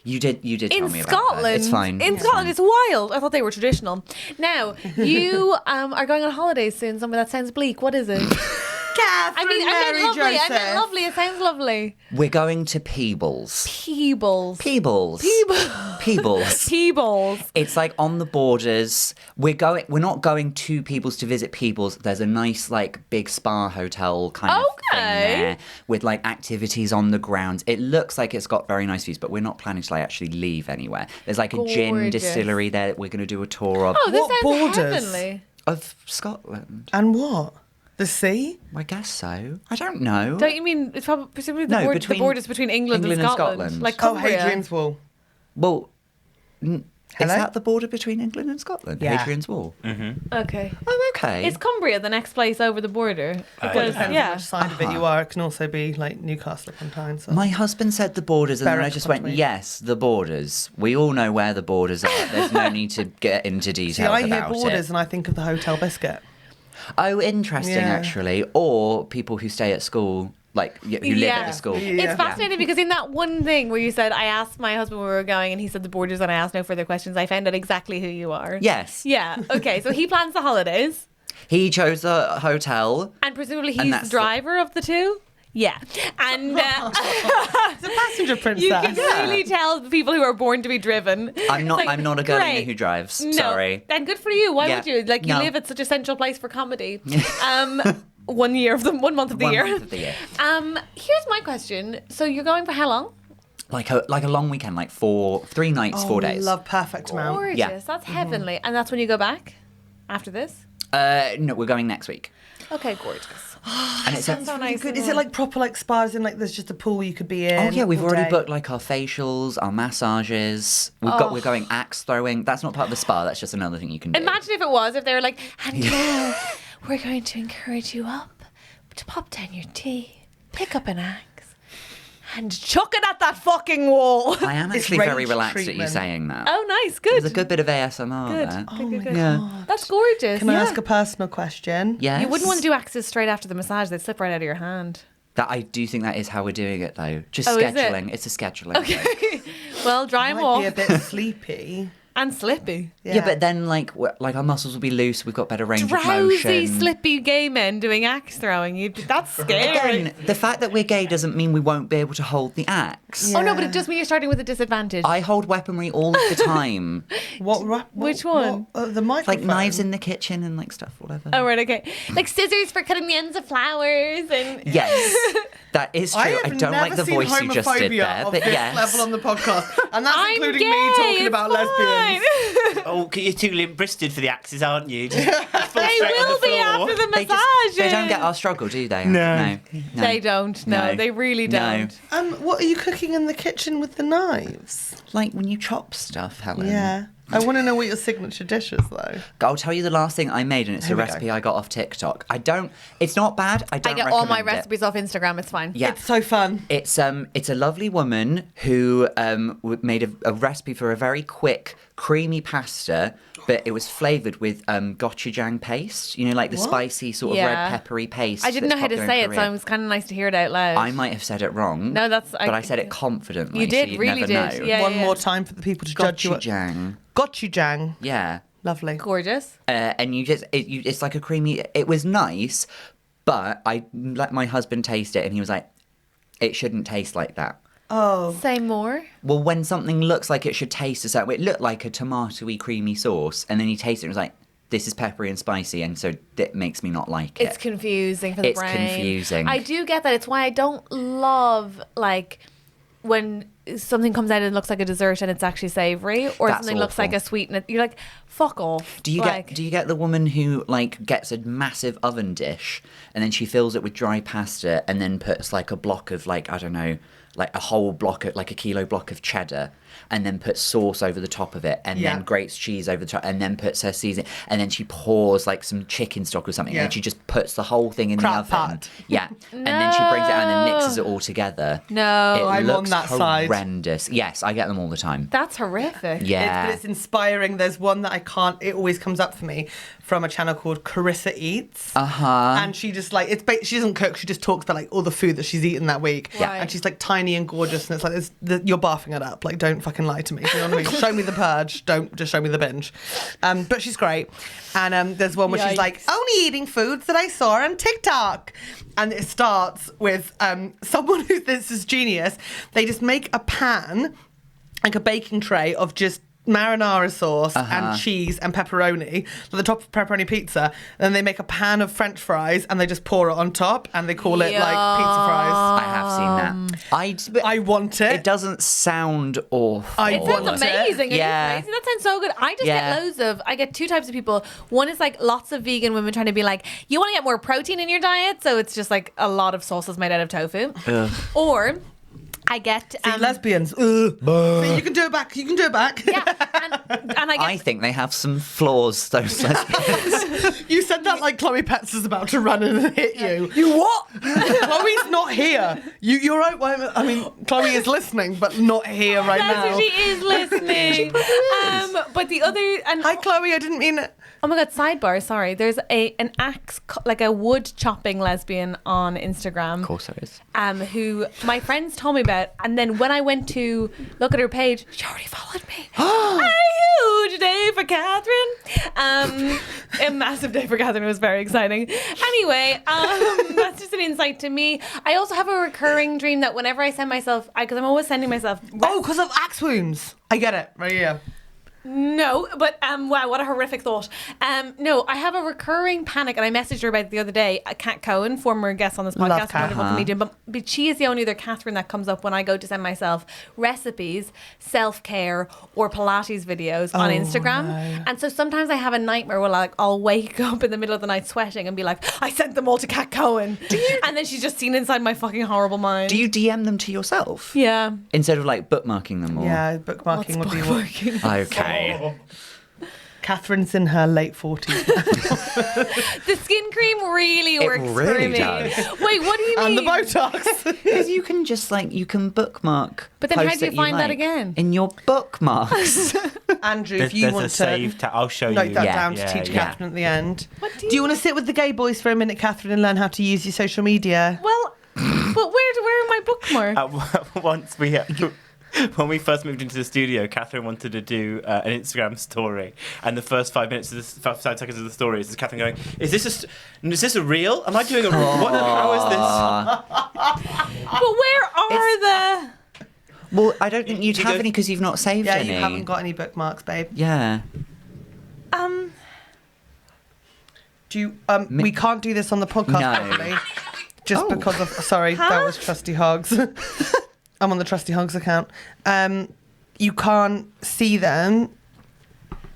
Speaker 5: You did tell
Speaker 1: In
Speaker 5: me about that.
Speaker 1: Scotland.
Speaker 5: It's fine.
Speaker 1: In
Speaker 5: It's
Speaker 1: Scotland,
Speaker 5: fine.
Speaker 1: it's wild. I thought they were traditional. Now, you are going on holidays soon. Somewhere that sounds bleak. What is it?
Speaker 2: Catherine
Speaker 1: I
Speaker 2: Mary
Speaker 1: meant lovely. I
Speaker 2: Joseph.
Speaker 1: meant lovely. It sounds lovely.
Speaker 5: We're going to Peebles.
Speaker 1: Peebles.
Speaker 5: Peebles. Peebles.
Speaker 1: Peebles.
Speaker 5: It's like on the borders. We're not going to Peebles to visit Peebles. There's a nice like big spa hotel kind of thing
Speaker 1: Okay.
Speaker 5: there with like activities on the grounds. It looks like it's got very nice views, but we're not planning to like actually leave anywhere. There's like a gin
Speaker 1: Gorgeous.
Speaker 5: distillery there that we're going to do a tour of.
Speaker 1: Oh, this
Speaker 2: What
Speaker 1: sounds
Speaker 2: borders?
Speaker 1: heavenly.
Speaker 5: Of Scotland.
Speaker 2: And what? The sea?
Speaker 5: I guess so. I don't know.
Speaker 1: Don't you mean it's probably presumably the,
Speaker 5: No,
Speaker 1: the borders between England and Scotland? Like
Speaker 2: Oh,
Speaker 1: Cumbria.
Speaker 2: Hadrian's Wall.
Speaker 5: Well, is
Speaker 2: Hello?
Speaker 5: that the border between England and Scotland?
Speaker 2: Yeah.
Speaker 5: Hadrian's Wall.
Speaker 1: Okay.
Speaker 5: Oh, okay.
Speaker 1: Is Cumbria the next place over the border? Because,
Speaker 2: Depends on
Speaker 1: yeah.
Speaker 2: which side of it you are. It can also be like Newcastle upon Tyne. So.
Speaker 5: My husband said the borders, and then I
Speaker 2: Berwick
Speaker 5: just
Speaker 2: upon
Speaker 5: went,
Speaker 2: Tweed.
Speaker 5: yes, the borders. We all know where the borders are. There's no need to get into details
Speaker 2: See, I hear
Speaker 5: about
Speaker 2: borders
Speaker 5: it.
Speaker 2: and I think of the Hotel Biscuit.
Speaker 5: Oh, interesting,
Speaker 2: Yeah.
Speaker 5: actually. Or people who stay at school, like, who live
Speaker 1: Yeah.
Speaker 5: at the school.
Speaker 2: Yeah.
Speaker 1: It's fascinating because in that one thing where you said, I asked my husband where we were going and he said the borders and I asked no further questions, I found out exactly who you are.
Speaker 5: Yes.
Speaker 1: Yeah. Okay. So he plans the holidays
Speaker 5: He chose a hotel.
Speaker 1: and presumably
Speaker 5: And
Speaker 1: he's
Speaker 5: that's
Speaker 1: the driver of the two. Yeah. And
Speaker 2: It's a passenger princess.
Speaker 1: you can really tell the people who are born to be driven.
Speaker 5: I'm not.
Speaker 1: It's like,
Speaker 5: I'm not a girl
Speaker 1: great.
Speaker 5: who drives.
Speaker 1: No.
Speaker 5: Sorry.
Speaker 1: And good for you. Why
Speaker 5: Yeah.
Speaker 1: would you? Like you
Speaker 5: No.
Speaker 1: live at such a central place for comedy. 1 month of the
Speaker 5: 1
Speaker 1: year.
Speaker 5: month of the year.
Speaker 1: Here's my question. So you're going for how long?
Speaker 5: Like a long weekend, like 3 nights, 4 days.
Speaker 2: Love perfect amount.
Speaker 1: Gorgeous.
Speaker 5: Yeah.
Speaker 1: That's heavenly. And that's when you go back after this?
Speaker 5: No, we're going next week,
Speaker 1: Okay, gorgeous.
Speaker 5: and it's
Speaker 1: So nice.
Speaker 2: Good. Is it like proper like spas in like there's just a pool you could be in?
Speaker 5: Oh yeah, we've
Speaker 2: all
Speaker 5: already
Speaker 2: day?
Speaker 5: booked like our facials, our massages.
Speaker 1: Oh.
Speaker 5: We're going axe throwing. That's not part of the spa. That's just another thing you can do.
Speaker 1: Imagine if it was, if they were like, and now we're going to encourage you up to pop down your tea, pick up an axe, and chuck it at that fucking wall.
Speaker 5: I am
Speaker 2: It's
Speaker 5: actually very
Speaker 2: rage
Speaker 5: relaxed at you
Speaker 2: treatment.
Speaker 5: saying that.
Speaker 1: Oh, nice. Good.
Speaker 5: There's a good bit of ASMR
Speaker 1: Good.
Speaker 5: there.
Speaker 1: Good.
Speaker 5: Yeah.
Speaker 1: That's gorgeous.
Speaker 2: Can I
Speaker 1: yeah.
Speaker 2: ask a personal question?
Speaker 5: Yes.
Speaker 1: You wouldn't want to do axes straight after the massage. They'd slip right out of your hand.
Speaker 5: That I do think that is how we're doing it though. Just
Speaker 1: Oh, is it?
Speaker 5: scheduling. It's a scheduling. thing.
Speaker 1: Okay. Well, dry them
Speaker 2: Might
Speaker 1: off.
Speaker 2: be a bit sleepy.
Speaker 1: And slippy.
Speaker 5: Yeah, but then like our muscles will be loose. We've got better range of
Speaker 1: Drowsy,
Speaker 5: motion.
Speaker 1: slippy gay men doing axe throwing. That's scary.
Speaker 5: Again, the fact that we're gay doesn't mean we won't be able to hold the axe.
Speaker 1: Oh no, but it does mean you're starting with a disadvantage.
Speaker 5: I hold weaponry all of the time,
Speaker 1: Which one?
Speaker 2: The microphone.
Speaker 5: like knives in the kitchen and like stuff, whatever.
Speaker 1: Oh right, okay. Like scissors for cutting the ends of flowers and
Speaker 5: Yes, that is true.
Speaker 2: I
Speaker 5: I,
Speaker 2: have
Speaker 5: don't
Speaker 2: never
Speaker 5: like the
Speaker 2: seen
Speaker 5: voice you just did
Speaker 2: homophobia
Speaker 5: there,
Speaker 2: of
Speaker 5: but
Speaker 2: this
Speaker 5: yes.
Speaker 2: level on the podcast, and that's
Speaker 1: I'm
Speaker 2: including
Speaker 1: gay,
Speaker 2: me talking
Speaker 1: it's
Speaker 2: about
Speaker 1: fine.
Speaker 2: lesbians.
Speaker 4: Oh, you're too limp-wristed for the axes, aren't you? Just fall
Speaker 1: They
Speaker 4: straight on
Speaker 1: will
Speaker 4: the
Speaker 1: be
Speaker 4: floor.
Speaker 1: after the
Speaker 5: They,
Speaker 1: massage.
Speaker 5: they don't get our struggle, do they?
Speaker 4: No.
Speaker 5: No.
Speaker 1: They don't. No, they really
Speaker 5: No.
Speaker 1: don't.
Speaker 2: What are you cooking in the kitchen with the knives?
Speaker 5: Like when you chop stuff, Helen.
Speaker 2: Yeah. I want to know what your signature dish is, though.
Speaker 5: I'll tell you the last thing I made, and it's
Speaker 2: Here
Speaker 5: a
Speaker 2: we
Speaker 5: recipe
Speaker 2: go.
Speaker 5: I got off TikTok. It's not bad. I don't
Speaker 1: I get all my
Speaker 5: recommend it.
Speaker 1: recipes off Instagram. It's fine.
Speaker 5: Yeah.
Speaker 2: It's so fun.
Speaker 5: It's a lovely woman who made a recipe for a very quick, creamy pasta, but it was flavoured with gochujang paste. You know, like the spicy sort of
Speaker 1: Yeah.
Speaker 5: red peppery paste.
Speaker 1: I didn't know
Speaker 5: that's
Speaker 1: how to
Speaker 5: popular in
Speaker 1: say it, so
Speaker 5: Korea.
Speaker 1: it was kind of nice to hear it out loud.
Speaker 5: I might have said it wrong.
Speaker 1: No, that's-
Speaker 5: But I said it confidently.
Speaker 1: You did,
Speaker 5: so you'd
Speaker 1: really
Speaker 5: never
Speaker 1: did.
Speaker 5: know.
Speaker 1: Yeah.
Speaker 2: One more time for the people to judge you.
Speaker 5: Gochujang.
Speaker 2: Gochujang.
Speaker 5: Yeah.
Speaker 2: Lovely.
Speaker 1: Gorgeous.
Speaker 5: And it's like a creamy. It was nice, but I let my husband taste it, and he was like, "It shouldn't taste like that."
Speaker 2: Oh.
Speaker 1: Say more.
Speaker 5: Well, when something looks like it should taste a certain way, it looked like a tomatoey creamy sauce, and then he tasted it and was like, this is peppery and spicy, and so it makes me not like it.
Speaker 1: It's confusing for the
Speaker 5: It's
Speaker 1: brain.
Speaker 5: confusing.
Speaker 1: I do get that. It's why I don't love like when something comes out and looks like a dessert and it's actually savoury, or
Speaker 5: That's
Speaker 1: something looks like
Speaker 5: awful.
Speaker 1: a sweet and you're like, fuck off.
Speaker 5: Do you get the woman who like gets a massive oven dish and then she fills it with dry pasta and then puts like a block of like, I don't know, like a whole block of like a kilo block of cheddar and then puts sauce over the top of it and
Speaker 2: Yeah.
Speaker 5: then grates cheese over the top and then puts her seasoning and then she pours like some chicken stock or something and
Speaker 2: Yeah.
Speaker 5: then she just puts the whole thing in
Speaker 2: Crab
Speaker 5: the oven.
Speaker 2: pot.
Speaker 5: Yeah. And then she brings it out and then mixes it all together.
Speaker 1: No.
Speaker 5: It
Speaker 2: I'm on
Speaker 5: looks
Speaker 2: that side.
Speaker 5: horrendous. Yes, I get them all the time.
Speaker 1: That's horrific.
Speaker 5: Yeah.
Speaker 2: But it's inspiring. There's one that I can't. It always comes up for me from a channel called Carissa Eats. And she just like she doesn't cook. She just talks about like all the food that she's eaten that week.
Speaker 1: Yeah.
Speaker 2: And she's like tiny and gorgeous, and it's like you're barfing it up. Like, don't fucking lie to me. You know what I mean? Show me the purge. Don't just show me the binge. But she's great. And there's one where she's
Speaker 1: Yikes.
Speaker 2: like, only eating foods that I saw on TikTok. And it starts with someone who this is genius. They just make a pan, like a baking tray of just marinara sauce and cheese and pepperoni, like the top of pepperoni pizza. Then they make a pan of French fries and they just pour it on top and they call it like pizza fries.
Speaker 5: I have seen that.
Speaker 2: I want it.
Speaker 5: It doesn't sound awful.
Speaker 2: I
Speaker 1: It
Speaker 2: want
Speaker 1: sounds
Speaker 2: it.
Speaker 1: amazing.
Speaker 5: Yeah.
Speaker 1: It is crazy. That sounds so good. I just
Speaker 5: Yeah.
Speaker 1: I get two types of people. One is like lots of vegan women trying to be like, you want to get more protein in your diet, so it's just like a lot of sauces made out of tofu. Or I get
Speaker 2: See, lesbians. See, you can do it back. You can do it back.
Speaker 1: yeah, and I get
Speaker 5: I think they have some flaws, those lesbians.
Speaker 2: You said that like Chloe Petz is about to run in and hit you. You what? Chloe's not here. You're right. Well, I mean, Chloe is listening, but not here right now.
Speaker 1: she is listening. But the other and
Speaker 2: Hi, Chloe. I didn't mean it.
Speaker 1: oh my god, sidebar. Sorry, there's an axe like a wood chopping lesbian on Instagram.
Speaker 5: Of course there is.
Speaker 1: Who my friends told me about, and then when I went to look at her page, she already followed me. A huge day for Catherine. A massive day for Catherine. It was very exciting. Anyway, that's just an insight to me. I also have a recurring dream that whenever I send myself, because I'm always sending myself.
Speaker 2: Oh, because of axe wounds. I get it. Right here.
Speaker 1: No, but wow, what a horrific thought. No, I have a recurring panic, and I messaged her about it the other day. Kat Cohen, former guest on this
Speaker 2: Love
Speaker 1: podcast,
Speaker 2: Kat.
Speaker 1: wonderful comedian, but she is the only other Catherine that comes up when I go to send myself recipes, self-care, or Pilates videos on Instagram.
Speaker 2: no.
Speaker 1: And so sometimes I have a nightmare where I'll wake up in the middle of the night sweating and be like, I sent them all to Kat Cohen. And then she's just seen inside my fucking horrible mind.
Speaker 5: Do you DM them to yourself?
Speaker 1: Yeah.
Speaker 5: Instead of like bookmarking them all?
Speaker 2: Yeah, bookmarking would be what.
Speaker 5: Okay.
Speaker 2: Catherine's in her late 40s.
Speaker 1: The skin cream really works for
Speaker 5: really
Speaker 1: me.
Speaker 5: does.
Speaker 1: Wait, what do you mean?
Speaker 2: And the Botox.
Speaker 5: Because you can just you can bookmark.
Speaker 1: But then how
Speaker 5: posts
Speaker 1: do you
Speaker 5: that
Speaker 1: find that
Speaker 5: like
Speaker 1: again?
Speaker 5: In your bookmarks.
Speaker 2: Andrew,
Speaker 4: There's,
Speaker 2: if you
Speaker 4: there's
Speaker 2: want
Speaker 4: a
Speaker 2: to
Speaker 4: save I'll show
Speaker 2: note
Speaker 4: you.
Speaker 2: that
Speaker 5: Yeah,
Speaker 2: down to
Speaker 4: yeah,
Speaker 2: teach
Speaker 4: yeah.
Speaker 2: Catherine at the end.
Speaker 1: What
Speaker 2: Do you want to sit with the gay boys for a minute, Catherine, and learn how to use your social media?
Speaker 1: Well, but where are my bookmarks?
Speaker 4: Once when we first moved into the studio, Catherine wanted to do an Instagram story, and the first 5 seconds of the story is Catherine going, "Is this a reel? Am I doing a reel? How is this?"
Speaker 1: But where are the?
Speaker 5: Well, I don't think you'd
Speaker 4: You
Speaker 5: have
Speaker 4: go-
Speaker 5: any because you've not saved
Speaker 2: Yeah,
Speaker 5: any.
Speaker 2: you haven't got any bookmarks, babe.
Speaker 5: Yeah.
Speaker 2: Do you? We can't do this on the podcast,
Speaker 5: No.
Speaker 2: probably. Just
Speaker 5: Oh.
Speaker 2: because of. Sorry, that was TrustyHogs. I'm on the TrustyHogs account. You can't see them.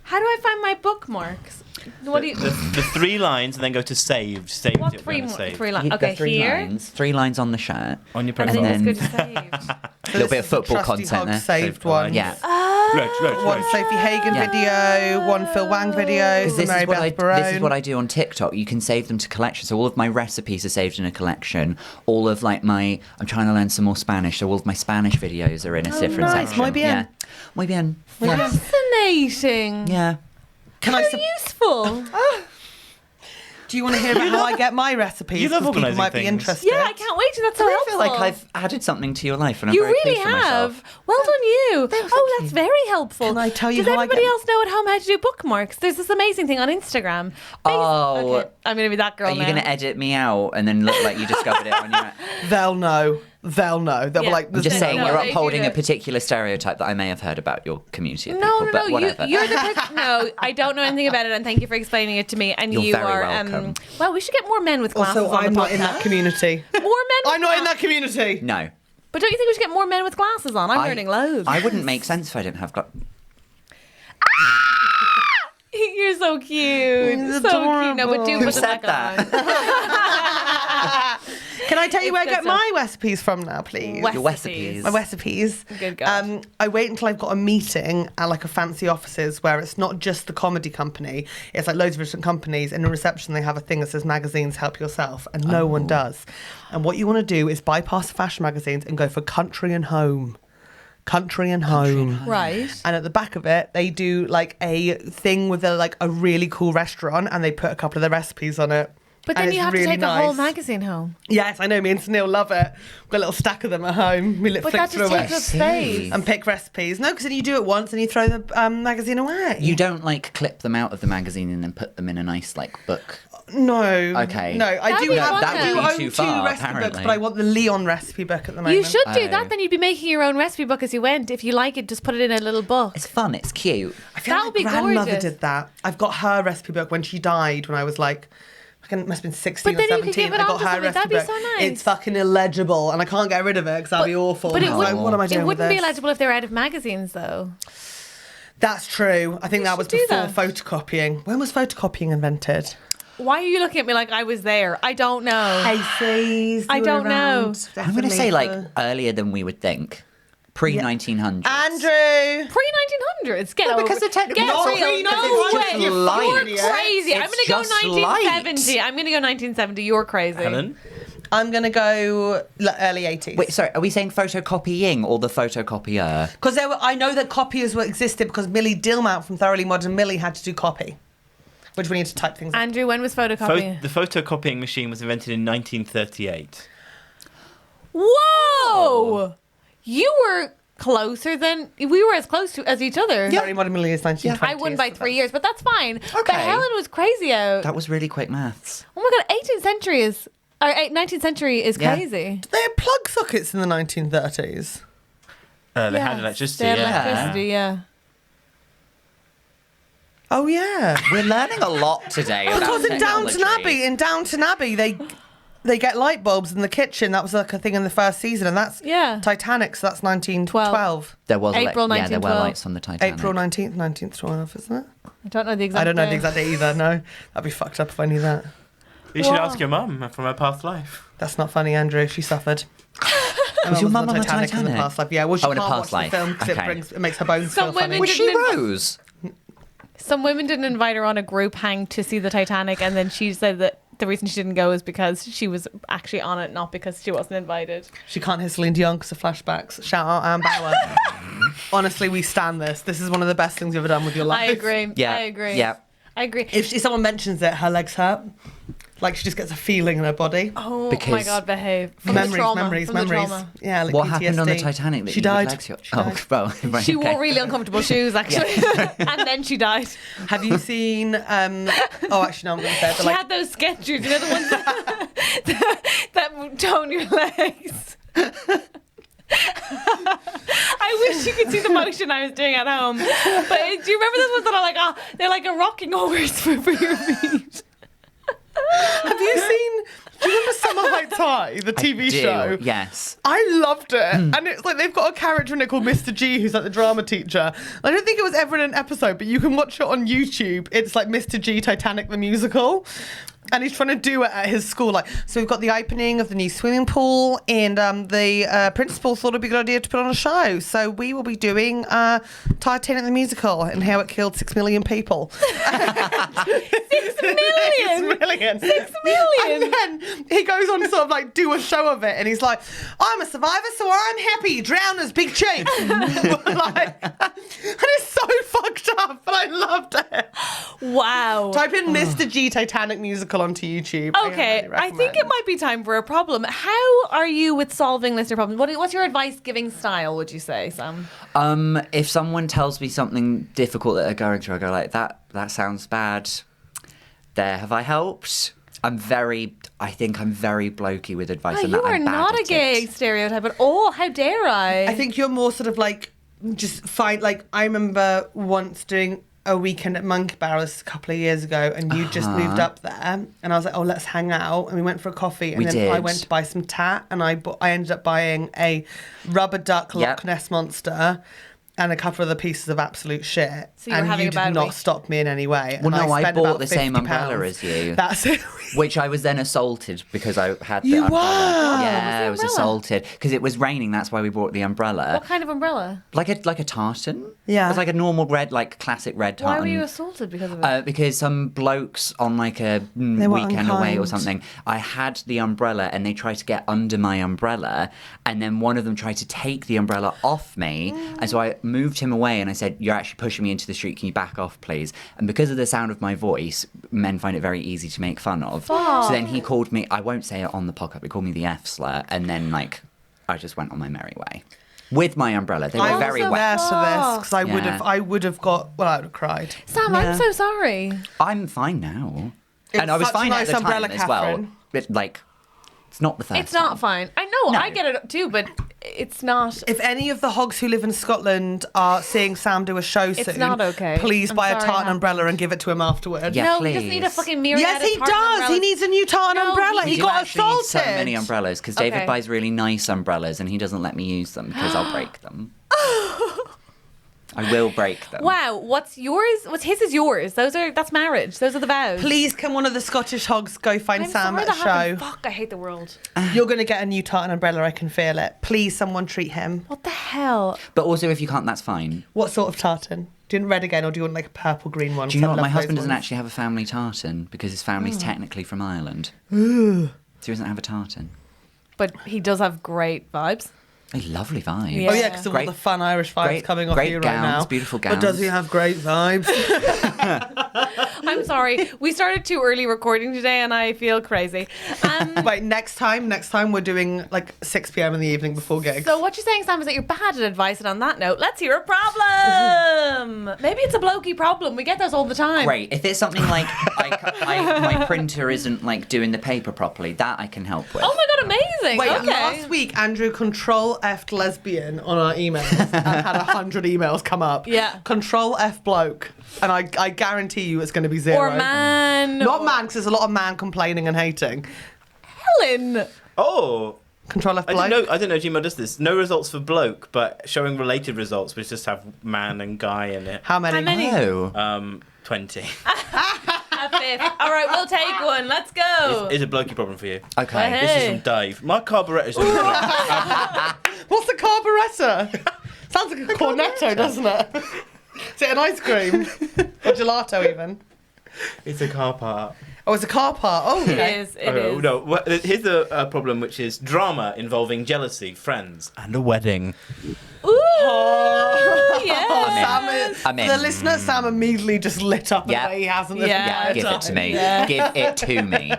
Speaker 1: How do I find my bookmarks? What do you?
Speaker 4: The 3 lines, and then go to saved. Saved.
Speaker 1: What
Speaker 4: it,
Speaker 1: three
Speaker 4: we're gonna save.
Speaker 1: lines?
Speaker 5: The
Speaker 1: Okay,
Speaker 5: three
Speaker 1: here.
Speaker 5: lines. 3 lines on the shirt.
Speaker 4: On your
Speaker 1: And
Speaker 4: profile.
Speaker 1: then
Speaker 5: And
Speaker 1: just go to saved.
Speaker 5: A little bit of football content there.
Speaker 2: Saved
Speaker 4: Saved one.
Speaker 2: one.
Speaker 5: Yeah.
Speaker 2: one Sophie Hagen video, one Phil Wang video, some Mary Beth Barone.
Speaker 5: This is what I do on TikTok. You can save them to collections. So all of my recipes are saved in a collection. All of like I'm trying to learn some more Spanish, so all of my Spanish videos are in a different section.
Speaker 2: Muy bien.
Speaker 5: Yeah. Muy bien. Yeah.
Speaker 1: Fascinating.
Speaker 5: Yeah.
Speaker 2: Can
Speaker 1: How useful.
Speaker 2: Do you want to hear about how I get my recipes?
Speaker 4: You love
Speaker 2: Because people
Speaker 4: organising
Speaker 2: might be
Speaker 4: things.
Speaker 2: interested.
Speaker 1: Yeah, I can't wait. That's so
Speaker 5: I
Speaker 1: helpful.
Speaker 5: feel like I've added something to your life, and I'm
Speaker 1: You
Speaker 5: very
Speaker 1: really
Speaker 5: pleased with myself.
Speaker 1: have. Well done, you. Oh, that's very helpful.
Speaker 2: Can I tell you
Speaker 1: Does
Speaker 2: how I
Speaker 1: everybody
Speaker 2: get-
Speaker 1: else know at home how to do bookmarks? There's this amazing thing on Instagram.
Speaker 5: Oh.
Speaker 1: Okay, I'm going to be that girl
Speaker 5: Are you
Speaker 1: now.
Speaker 5: going to edit me out and then look like you discovered it on your...
Speaker 2: They'll know. They'll know. They'll be
Speaker 1: Yeah.
Speaker 2: like,
Speaker 5: I'm just
Speaker 1: No,
Speaker 5: saying
Speaker 1: no,
Speaker 5: you're
Speaker 1: they do
Speaker 5: upholding a
Speaker 1: it.
Speaker 5: particular stereotype that I may have heard about your community of
Speaker 1: No,
Speaker 5: people, but whatever.
Speaker 1: You're the person. No, I don't know anything about it, and thank you for explaining it to me. And
Speaker 5: You're
Speaker 1: you
Speaker 5: very
Speaker 1: are.
Speaker 5: welcome.
Speaker 1: Well, we should get more men with glasses
Speaker 2: Also,
Speaker 1: on
Speaker 2: I'm
Speaker 1: the
Speaker 2: not in
Speaker 1: podcast.
Speaker 2: that community.
Speaker 1: More men. With
Speaker 2: I'm not in
Speaker 1: glasses.
Speaker 2: that community.
Speaker 5: No.
Speaker 1: But don't you think we should get more men with glasses on? I'm learning loads.
Speaker 5: I wouldn't make sense if I didn't have
Speaker 1: You're so cute.
Speaker 2: He's
Speaker 1: So cute. No, but do
Speaker 5: Who
Speaker 1: put them
Speaker 5: said
Speaker 1: back on.
Speaker 2: Can I tell you
Speaker 1: It's
Speaker 2: where I
Speaker 1: good
Speaker 2: get
Speaker 1: stuff.
Speaker 2: my recipes from now, please?
Speaker 5: Your recipes.
Speaker 2: My recipes.
Speaker 1: Good God.
Speaker 2: I wait until I've got a meeting at like a fancy offices where it's not just the comedy company. It's like loads of different companies. And in reception, they have a thing that says magazines help yourself. And no one does. And what you want to do is bypass the fashion magazines and go for country and home. Country and home.
Speaker 1: Right.
Speaker 2: And at the back of it, they do like a thing with a really cool restaurant and they put a couple of the recipes on it.
Speaker 1: But
Speaker 2: And
Speaker 1: then
Speaker 2: it's
Speaker 1: you have to
Speaker 2: really
Speaker 1: take a whole
Speaker 2: nice.
Speaker 1: magazine home.
Speaker 2: Yes, I know. Me and Sunil love it. We've got a little stack of them at home. We
Speaker 1: But
Speaker 2: flick
Speaker 1: that
Speaker 2: through
Speaker 1: just takes
Speaker 2: it
Speaker 1: up space.
Speaker 2: and pick recipes. No, because then you do it once and you throw the magazine away.
Speaker 5: You don't like clip them out of the magazine and then put them in a nice like book.
Speaker 2: No.
Speaker 5: Okay.
Speaker 2: No, I
Speaker 1: That'd
Speaker 2: do
Speaker 1: be
Speaker 2: have
Speaker 1: fun,
Speaker 2: that
Speaker 1: though.
Speaker 2: would
Speaker 5: That would be
Speaker 2: own
Speaker 5: too
Speaker 2: two
Speaker 5: far,
Speaker 2: recipe books,
Speaker 5: apparently.
Speaker 2: but I want the Leon recipe book at the moment.
Speaker 1: You should do
Speaker 5: Oh.
Speaker 1: that. Then you'd be making your own recipe book as you went. If you like it, just put it in a little book.
Speaker 5: It's fun. It's cute.
Speaker 2: I feel
Speaker 1: That
Speaker 2: like
Speaker 1: would be
Speaker 2: my grandmother
Speaker 1: gorgeous.
Speaker 2: did that. I've got her recipe book when she died when I was like, it must have been 16
Speaker 1: But then
Speaker 2: or
Speaker 1: you could
Speaker 2: 17.
Speaker 1: give it
Speaker 2: I
Speaker 1: on
Speaker 2: got
Speaker 1: to
Speaker 2: her
Speaker 1: somebody.
Speaker 2: recipe
Speaker 1: That'd be
Speaker 2: book.
Speaker 1: so nice.
Speaker 2: It's fucking illegible and I can't get rid of it because that'd be awful.
Speaker 1: But it
Speaker 2: I'm
Speaker 1: wouldn't.
Speaker 2: like, what am I doing
Speaker 1: It
Speaker 2: with
Speaker 1: wouldn't be
Speaker 2: this?
Speaker 1: legible if they're out of magazines, though.
Speaker 2: That's true. I think that was
Speaker 1: should do
Speaker 2: before
Speaker 1: that.
Speaker 2: photocopying. When was photocopying invented?
Speaker 1: Why are you looking at me like I was there? I don't know.
Speaker 2: Hey, please.
Speaker 1: I
Speaker 2: you were
Speaker 1: don't know.
Speaker 2: around,
Speaker 5: I'm going to
Speaker 2: definitely
Speaker 5: say like
Speaker 2: for-
Speaker 5: earlier than we would think. Pre-1900s.
Speaker 2: Andrew.
Speaker 1: Pre-1900s. Get
Speaker 5: No,
Speaker 1: over
Speaker 5: because the technical-
Speaker 1: Get
Speaker 2: Not
Speaker 1: real.
Speaker 2: pre-
Speaker 1: No
Speaker 2: it's
Speaker 1: way.
Speaker 2: just
Speaker 1: You're
Speaker 5: light.
Speaker 1: crazy. I'm
Speaker 5: It's
Speaker 1: going to go
Speaker 5: just
Speaker 1: 1970.
Speaker 5: light.
Speaker 1: I'm going to go 1970. You're crazy.
Speaker 4: Helen?
Speaker 2: I'm going to go early 80s.
Speaker 5: Wait, sorry, are we saying photocopying or the photocopier?
Speaker 2: Because I know that copiers were existed because Millie Dillmount from Thoroughly Modern Millie had to do copy, which we need to type things up.
Speaker 1: Andrew, when was photocopying?
Speaker 4: The photocopying machine was invented in 1938.
Speaker 1: Whoa! You were closer than we were as close to as each other.
Speaker 2: Thoroughly Modern Millie is 1920s.
Speaker 1: I won by
Speaker 2: so
Speaker 1: 3 years, but that's fine. But
Speaker 5: Okay.
Speaker 1: Helen was crazy out.
Speaker 5: That was really quick maths.
Speaker 1: Oh my god, 18th century is. 19th century is
Speaker 5: Yeah.
Speaker 1: crazy.
Speaker 2: They had plug sockets in the 1930s.
Speaker 4: They
Speaker 1: Yes,
Speaker 4: had electricity,
Speaker 1: they had
Speaker 4: yeah.
Speaker 1: electricity, yeah.
Speaker 2: Oh yeah.
Speaker 5: We're learning a lot today about
Speaker 2: Because in
Speaker 5: technology.
Speaker 2: Downton Abbey, they get light bulbs in the kitchen. That was like a thing in the first season, and that's
Speaker 1: Yeah.
Speaker 2: Titanic. So that's 1912.
Speaker 5: There was
Speaker 1: April
Speaker 5: yeah, there were
Speaker 1: 1912.
Speaker 5: lights on the Titanic.
Speaker 2: April 19th, 1912, isn't it?
Speaker 1: I don't know the exact
Speaker 2: I don't know the
Speaker 1: day.
Speaker 2: exact date either. No, that'd be fucked up if I knew that.
Speaker 4: You should
Speaker 1: Wow.
Speaker 4: ask your mum from her past life.
Speaker 2: That's not funny, Andrew. She suffered.
Speaker 5: Was your mum on the
Speaker 2: in the
Speaker 5: Titanic?
Speaker 2: past life? Yeah. Well, she
Speaker 5: Oh, in a
Speaker 2: can't
Speaker 5: past
Speaker 2: watch the
Speaker 5: life.
Speaker 2: film because
Speaker 5: Okay.
Speaker 2: it makes her bones
Speaker 1: Some
Speaker 2: feel funny.
Speaker 1: women
Speaker 5: Was she
Speaker 1: Didn't-
Speaker 5: Rose?
Speaker 1: Some women didn't invite her on a group hang to see the Titanic, and then she said that the reason she didn't go is because she was actually on it, not because she wasn't invited.
Speaker 2: She can't hear Celine Dion because of flashbacks. Shout out Anne Bauer. Honestly, we stand this. This is one of the best things you've ever done with your life.
Speaker 1: I agree.
Speaker 5: Yeah.
Speaker 1: I agree.
Speaker 5: Yeah.
Speaker 1: I agree.
Speaker 2: If someone mentions it, her legs hurt. Like she just gets a feeling in her body.
Speaker 1: Oh my
Speaker 5: Because-
Speaker 1: god, behave. From the
Speaker 2: Memories,
Speaker 1: trauma,
Speaker 2: memories,
Speaker 1: from the
Speaker 2: memories.
Speaker 1: trauma.
Speaker 2: Yeah, like
Speaker 5: What
Speaker 2: PTSD.
Speaker 5: happened on the Titanic? That
Speaker 2: She
Speaker 5: you
Speaker 2: died.
Speaker 5: Relax your...
Speaker 2: She
Speaker 5: oh,
Speaker 2: died.
Speaker 5: well, right,
Speaker 1: She
Speaker 5: okay.
Speaker 1: wore really uncomfortable shoes, actually, and then she died.
Speaker 2: Have you seen? Oh, actually, no, I'm going to say it. But
Speaker 1: She
Speaker 2: like,
Speaker 1: had those sketches, you know, the ones that tone your legs. I wish you could see the motion I was doing at home. But do you remember those ones that are like, they're like a rocking horse for your feet?
Speaker 2: have you seen? Do you remember Summer Heights High, the TV
Speaker 5: Do,
Speaker 2: show?
Speaker 5: Yes.
Speaker 2: I loved it. And it's like they've got a character in it called Mr. G, who's like the drama teacher. I don't think it was ever in an episode, but you can watch it on YouTube. It's like Mr. G Titanic the musical. And he's trying to do it at his school. Like, so we've got the opening of the new swimming pool, and the principal thought it'd be a good idea to put on a show. So we will be doing Titanic the musical and how it killed 6 million people.
Speaker 1: 6 million.
Speaker 2: 6 million.
Speaker 1: 6 million.
Speaker 2: And then he goes on to sort of like do a show of it, and he's like, "I'm a survivor, so I'm happy. Drowners, big chief." Like, and it's so fucked up, but I loved it.
Speaker 1: Wow.
Speaker 2: Type in Mr. G Titanic musical onto YouTube.
Speaker 1: Okay, I think it might be time for a problem. How are you with solving listener problems? What's your advice giving style, would you say, Sam?
Speaker 5: If someone tells me something difficult that they're going through, I go like, that sounds bad. There, have I helped? I think I'm very blokey with advice.
Speaker 1: Oh,
Speaker 5: and
Speaker 1: you
Speaker 5: that
Speaker 1: are
Speaker 5: I'm bad
Speaker 1: not a
Speaker 5: at
Speaker 1: gay
Speaker 5: it.
Speaker 1: stereotype at all. How dare I?
Speaker 2: I think you're more sort of like just fine. Like, I remember once doing a weekend at Monkey Barrels a couple of years ago, and you just moved up there, and I was like, "Oh, let's hang out," and we went for a coffee, and
Speaker 5: We
Speaker 2: then
Speaker 5: did.
Speaker 2: I went to buy some tat, and I ended up buying a rubber duck
Speaker 5: Yep.
Speaker 2: Loch Ness monster. And a couple of the pieces of absolute shit.
Speaker 1: So you were
Speaker 2: and
Speaker 1: having
Speaker 2: you
Speaker 1: a bad
Speaker 2: did not
Speaker 1: week.
Speaker 2: stop me in any way.
Speaker 5: Well,
Speaker 2: And
Speaker 5: no, I
Speaker 2: spent
Speaker 5: bought
Speaker 2: about
Speaker 5: the same
Speaker 2: £50.
Speaker 5: umbrella as you.
Speaker 2: That's it.
Speaker 5: Which I was then assaulted because I had the
Speaker 2: You
Speaker 5: umbrella.
Speaker 2: were?
Speaker 5: Yeah, I was
Speaker 1: umbrella?
Speaker 5: assaulted because it was raining. That's why we bought the umbrella.
Speaker 1: What kind of umbrella?
Speaker 5: Like a tartan.
Speaker 2: Yeah.
Speaker 5: It was like a normal red, like classic red
Speaker 1: Why
Speaker 5: tartan.
Speaker 1: were you assaulted because of it?
Speaker 5: Because some blokes on like a
Speaker 2: They were
Speaker 5: weekend away or
Speaker 2: unkind.
Speaker 5: something, I had the umbrella and they tried to get under my umbrella, and then one of them tried to take the umbrella off me, and so I moved him away and I said, "You're actually pushing me into the street, can you back off please?" And because of the sound of my voice, men find it very easy to make fun of. So then he called me, I won't say it on the podcast, he called me the F slur, and then like I just went on my merry way. With my umbrella. They were
Speaker 2: I
Speaker 5: very
Speaker 2: was
Speaker 5: wet.
Speaker 2: there for this because I
Speaker 5: Yeah.
Speaker 2: would have got. Well, I would have cried.
Speaker 1: Sam,
Speaker 5: yeah.
Speaker 1: I'm so sorry.
Speaker 5: I'm fine now.
Speaker 2: It's
Speaker 5: And I was
Speaker 2: such a
Speaker 5: fine
Speaker 2: nice
Speaker 5: at the
Speaker 2: umbrella,
Speaker 5: time as well.
Speaker 2: Catherine.
Speaker 5: But like, it's not the first
Speaker 1: It's not
Speaker 5: time.
Speaker 1: fine. I know,
Speaker 5: No.
Speaker 1: I get it too, but it's not.
Speaker 2: If any of the hogs who live in Scotland are seeing Sam do a show soon,
Speaker 1: not okay.
Speaker 2: please
Speaker 1: I'm
Speaker 2: buy a
Speaker 1: sorry,
Speaker 2: tartan
Speaker 1: Hannah.
Speaker 2: umbrella and give it to him afterwards.
Speaker 5: Yeah.
Speaker 1: No, we just need a
Speaker 5: please.
Speaker 1: fucking myriad
Speaker 2: Yes,
Speaker 1: of
Speaker 2: he
Speaker 1: tartan
Speaker 2: does.
Speaker 1: umbrellas.
Speaker 2: He needs a new tartan
Speaker 1: No,
Speaker 2: umbrella.
Speaker 1: he
Speaker 2: He
Speaker 5: do
Speaker 2: got
Speaker 5: actually need
Speaker 2: assaulted.
Speaker 5: so many umbrellas because
Speaker 1: Okay.
Speaker 5: David buys really nice umbrellas and he doesn't let me use them because I'll break them. I will break them.
Speaker 1: Wow, what's yours? What's his is yours. That's marriage. Those are the vows.
Speaker 2: Please, can one of the Scottish hogs go find
Speaker 1: I'm
Speaker 2: Sam
Speaker 1: sorry
Speaker 2: at a
Speaker 1: that happened.
Speaker 2: show?
Speaker 1: Fuck, I hate the world.
Speaker 2: You're going to get a new tartan umbrella. I can feel it. Please, someone treat him.
Speaker 1: What the hell?
Speaker 5: But also, if you can't, that's fine.
Speaker 2: What sort of tartan? Do you want red again, or do you want like a purple green one?
Speaker 5: Do you know
Speaker 2: I
Speaker 5: what? My
Speaker 2: love
Speaker 5: husband
Speaker 2: those
Speaker 5: doesn't
Speaker 2: ones.
Speaker 5: actually have a family tartan because his family's technically from Ireland. So he doesn't have a tartan.
Speaker 1: But he does have great vibes.
Speaker 5: A lovely vibe.
Speaker 1: Yeah.
Speaker 2: Oh yeah, because of all
Speaker 5: Great-
Speaker 2: the fun Irish vibes
Speaker 5: great-
Speaker 2: coming off
Speaker 5: great
Speaker 2: you right
Speaker 5: gowns,
Speaker 2: now.
Speaker 5: beautiful
Speaker 2: But does
Speaker 5: gowns.
Speaker 2: he have great vibes?
Speaker 1: I'm sorry. We started too early recording today and I feel crazy.
Speaker 2: Wait, next time we're doing like 6 p.m. in the evening before gigs.
Speaker 1: So what you're saying, Sam, is that you're bad at advice, and on that note, let's hear a problem. Maybe it's a blokey problem. We get those all the time.
Speaker 5: Great. If it's something like my printer isn't like doing the paper properly, that I can help with.
Speaker 1: Oh my god, amazing.
Speaker 2: Wait,
Speaker 1: okay.
Speaker 2: last week Andrew Control F'd lesbian on our emails and had 100 emails come up.
Speaker 1: Yeah.
Speaker 2: Control F bloke, and I guarantee you it's going to be 0.
Speaker 1: Or man.
Speaker 2: Not
Speaker 1: or
Speaker 2: man, because there's a lot of man complaining and hating.
Speaker 1: Helen.
Speaker 4: Oh,
Speaker 2: Control F
Speaker 4: I
Speaker 2: bloke.
Speaker 4: didn't know Gmail does this. No results for bloke, but showing related results, which just have man and guy in it.
Speaker 2: How many?
Speaker 1: How many?
Speaker 5: Oh.
Speaker 4: 20.
Speaker 1: A fifth. All right, we'll take one. Let's go.
Speaker 4: Is a blokey problem for you?
Speaker 5: Okay.
Speaker 1: Hey.
Speaker 4: This is from Dave. My carburettor's on
Speaker 2: What's a carburettor? Sounds like a cornetto, doesn't it? Is it an ice cream? Or gelato even?
Speaker 4: It's a car part.
Speaker 2: Oh, it's a car part. Oh,
Speaker 1: It
Speaker 2: okay.
Speaker 1: is. It is.
Speaker 4: No, here's a problem, which is drama involving jealousy, friends, and a wedding.
Speaker 1: Ooh, yes.
Speaker 2: Sam is,
Speaker 5: I'm in.
Speaker 2: The listener, Sam immediately just lit up
Speaker 5: Yeah.
Speaker 2: the way he hasn't.
Speaker 1: Yeah.
Speaker 5: Yeah, give it to me.
Speaker 1: Yeah.
Speaker 5: Give it to me.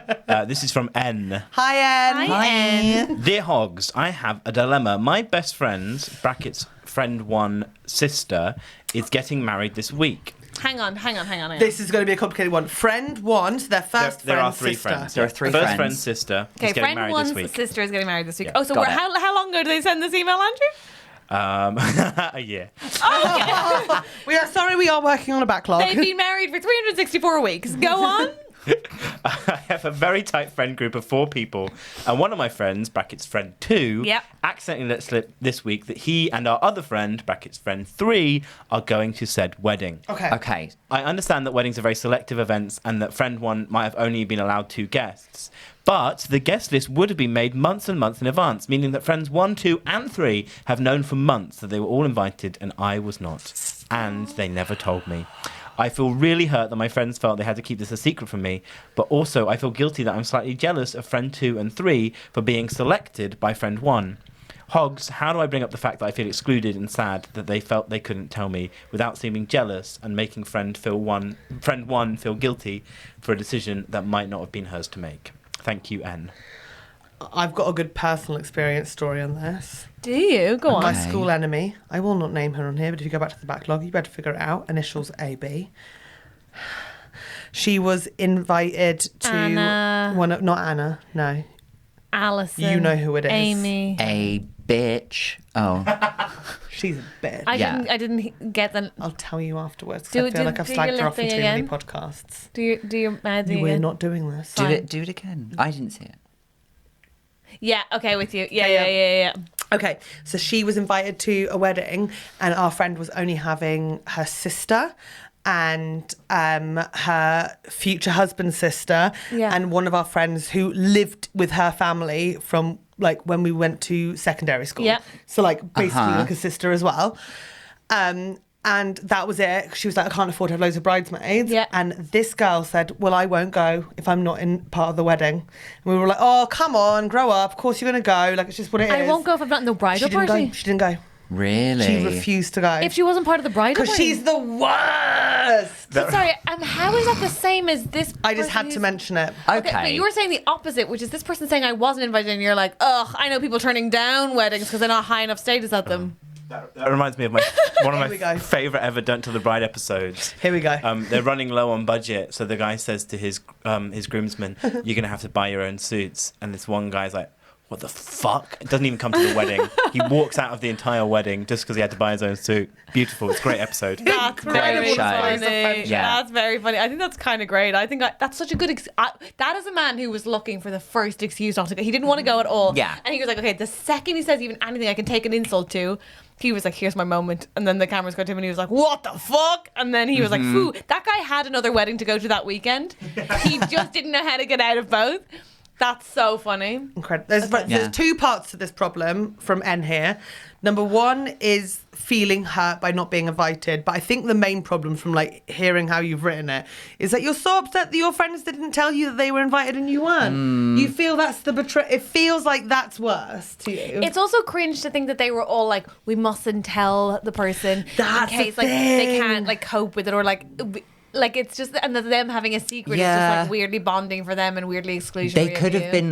Speaker 4: This is from N.
Speaker 2: Hi, Anne.
Speaker 1: Hi, Anne.
Speaker 4: Dear Hogs, I have a dilemma. My best friend's (brackets friend one) sister is getting married this week.
Speaker 1: Hang on.
Speaker 2: This is going to be a complicated one. Friend one, so their first
Speaker 4: There
Speaker 2: friend,
Speaker 4: are three
Speaker 2: sister.
Speaker 4: friends.
Speaker 5: There are three
Speaker 4: First
Speaker 5: friends.
Speaker 4: friend's sister
Speaker 1: Okay,
Speaker 4: is getting
Speaker 1: friend
Speaker 4: married
Speaker 1: one's
Speaker 4: this week.
Speaker 1: sister is getting married this week.
Speaker 4: Yeah.
Speaker 1: Oh, so
Speaker 5: Got
Speaker 1: we're,
Speaker 5: it.
Speaker 1: how long ago did they send this email, Andrew?
Speaker 4: A year.
Speaker 2: We are sorry, we are working on a backlog.
Speaker 1: They've been married for 364 weeks. Go on.
Speaker 4: I have a very tight friend group of 4 people, and one of my friends, brackets friend 2,
Speaker 1: Yep.
Speaker 4: accidentally let slip this week that he and our other friend, brackets friend 3, are going to said wedding.
Speaker 5: Okay.
Speaker 4: I understand that weddings are very selective events and that friend 1 might have only been allowed 2 guests. But the guest list would have been made months and months in advance, meaning that friends 1, 2, and 3 have known for months that they were all invited and I was not. And they never told me. I feel really hurt that my friends felt they had to keep this a secret from me, but also I feel guilty that I'm slightly jealous of friend 2 and 3 for being selected by friend 1. Hogs, how do I bring up the fact that I feel excluded and sad that they felt they couldn't tell me without seeming jealous and making friend 1 feel guilty for a decision that might not have been hers to make? Thank you, N.
Speaker 2: I've got a good personal experience story on this.
Speaker 1: Do you? Go on.
Speaker 2: My school enemy. I will not name her on here, but if you go back to the backlog, you better figure it out. Initials AB. She was invited to
Speaker 1: Anna.
Speaker 2: not Anna, no.
Speaker 1: Alison.
Speaker 2: You know who it is.
Speaker 1: Amy.
Speaker 5: A bitch. Oh.
Speaker 2: She's a bitch.
Speaker 1: I
Speaker 5: Yeah.
Speaker 1: didn't get the.
Speaker 2: I'll tell you afterwards. 'Cause
Speaker 1: Do-
Speaker 2: I feel
Speaker 1: do-
Speaker 2: like I've
Speaker 1: do
Speaker 2: slagged
Speaker 1: your
Speaker 2: her off in
Speaker 1: lip
Speaker 2: too
Speaker 1: thing
Speaker 2: many
Speaker 1: again.
Speaker 2: podcasts.
Speaker 1: Do your mad thing
Speaker 2: We're
Speaker 1: again?
Speaker 2: not doing this.
Speaker 5: Do
Speaker 1: Fine.
Speaker 5: it again. I didn't see it.
Speaker 1: Yeah. Okay, with you. Yeah.
Speaker 2: Okay, so she was invited to a wedding, and our friend was only having her sister and her future husband's sister,
Speaker 1: Yeah.
Speaker 2: and one of our friends who lived with her family from like when we went to secondary school.
Speaker 1: Yeah.
Speaker 2: So like basically
Speaker 5: Uh-huh.
Speaker 2: like a sister as well. And that was it. She was like, I can't afford to have loads of bridesmaids.
Speaker 1: Yeah.
Speaker 2: And this girl said, well, I won't go if I'm not in part of the wedding. And we were like, oh, come on, grow up. Of course you're going to go. Like, it's just what it is.
Speaker 1: I won't go if I'm not in the
Speaker 2: She
Speaker 1: bridal
Speaker 2: didn't
Speaker 1: party.
Speaker 2: go. She didn't go.
Speaker 5: Really?
Speaker 2: She refused to go.
Speaker 1: If she wasn't part of the bridal
Speaker 2: Because
Speaker 1: party.
Speaker 2: she's the worst.
Speaker 1: But sorry, how is that the same as this?
Speaker 2: I just
Speaker 1: person
Speaker 2: had to
Speaker 1: who's-
Speaker 2: mention it.
Speaker 1: Okay, but you were saying the opposite, which is this person saying I wasn't invited, and you're like, ugh, I know people turning down weddings because they're not high enough status at them.
Speaker 4: That reminds me of one
Speaker 2: Here
Speaker 4: of
Speaker 2: we
Speaker 4: my
Speaker 2: go.
Speaker 4: favourite ever Don't Tell the Bride episodes.
Speaker 2: Here we go.
Speaker 4: They're running low on budget, so the guy says to his groomsmen, "You're going to have to buy your own suits." And this one guy's like, "What the fuck?" It doesn't even come to the wedding. He walks out of the entire wedding just because he had to buy his own suit. Beautiful. It's a great episode.
Speaker 1: That's
Speaker 5: Great
Speaker 1: very
Speaker 5: show.
Speaker 1: funny.
Speaker 5: Yeah.
Speaker 1: That's very funny. I think that's kind of great. I think that's such a good. That is a man who was looking for the first excuse not to go. He didn't want to go at all.
Speaker 5: Yeah.
Speaker 1: And he was like, okay, the second he says even anything I can take an insult to, he was like, here's my moment. And then the cameras got to him and he was like, what the fuck? And then he was like, phew, that guy had another wedding to go to that weekend. He just didn't know how to get out of both. That's so funny.
Speaker 2: Incredible. There's 2 parts to this problem from N here. Number 1 is feeling hurt by not being invited. But I think the main problem from like hearing how you've written it is that you're so upset that your friends didn't tell you that they were invited and you weren't. You feel that's the betrayal. It feels like that's worse to you.
Speaker 1: It's also cringe to think that they were all like, we mustn't tell the person
Speaker 2: That's
Speaker 1: in
Speaker 2: the
Speaker 1: case like they
Speaker 2: thing.
Speaker 1: can't like cope with it, or like it's just, and that them having a secret is
Speaker 5: Yeah.
Speaker 1: just like weirdly bonding for them and weirdly exclusionary.
Speaker 5: They could
Speaker 1: of
Speaker 5: have
Speaker 1: you.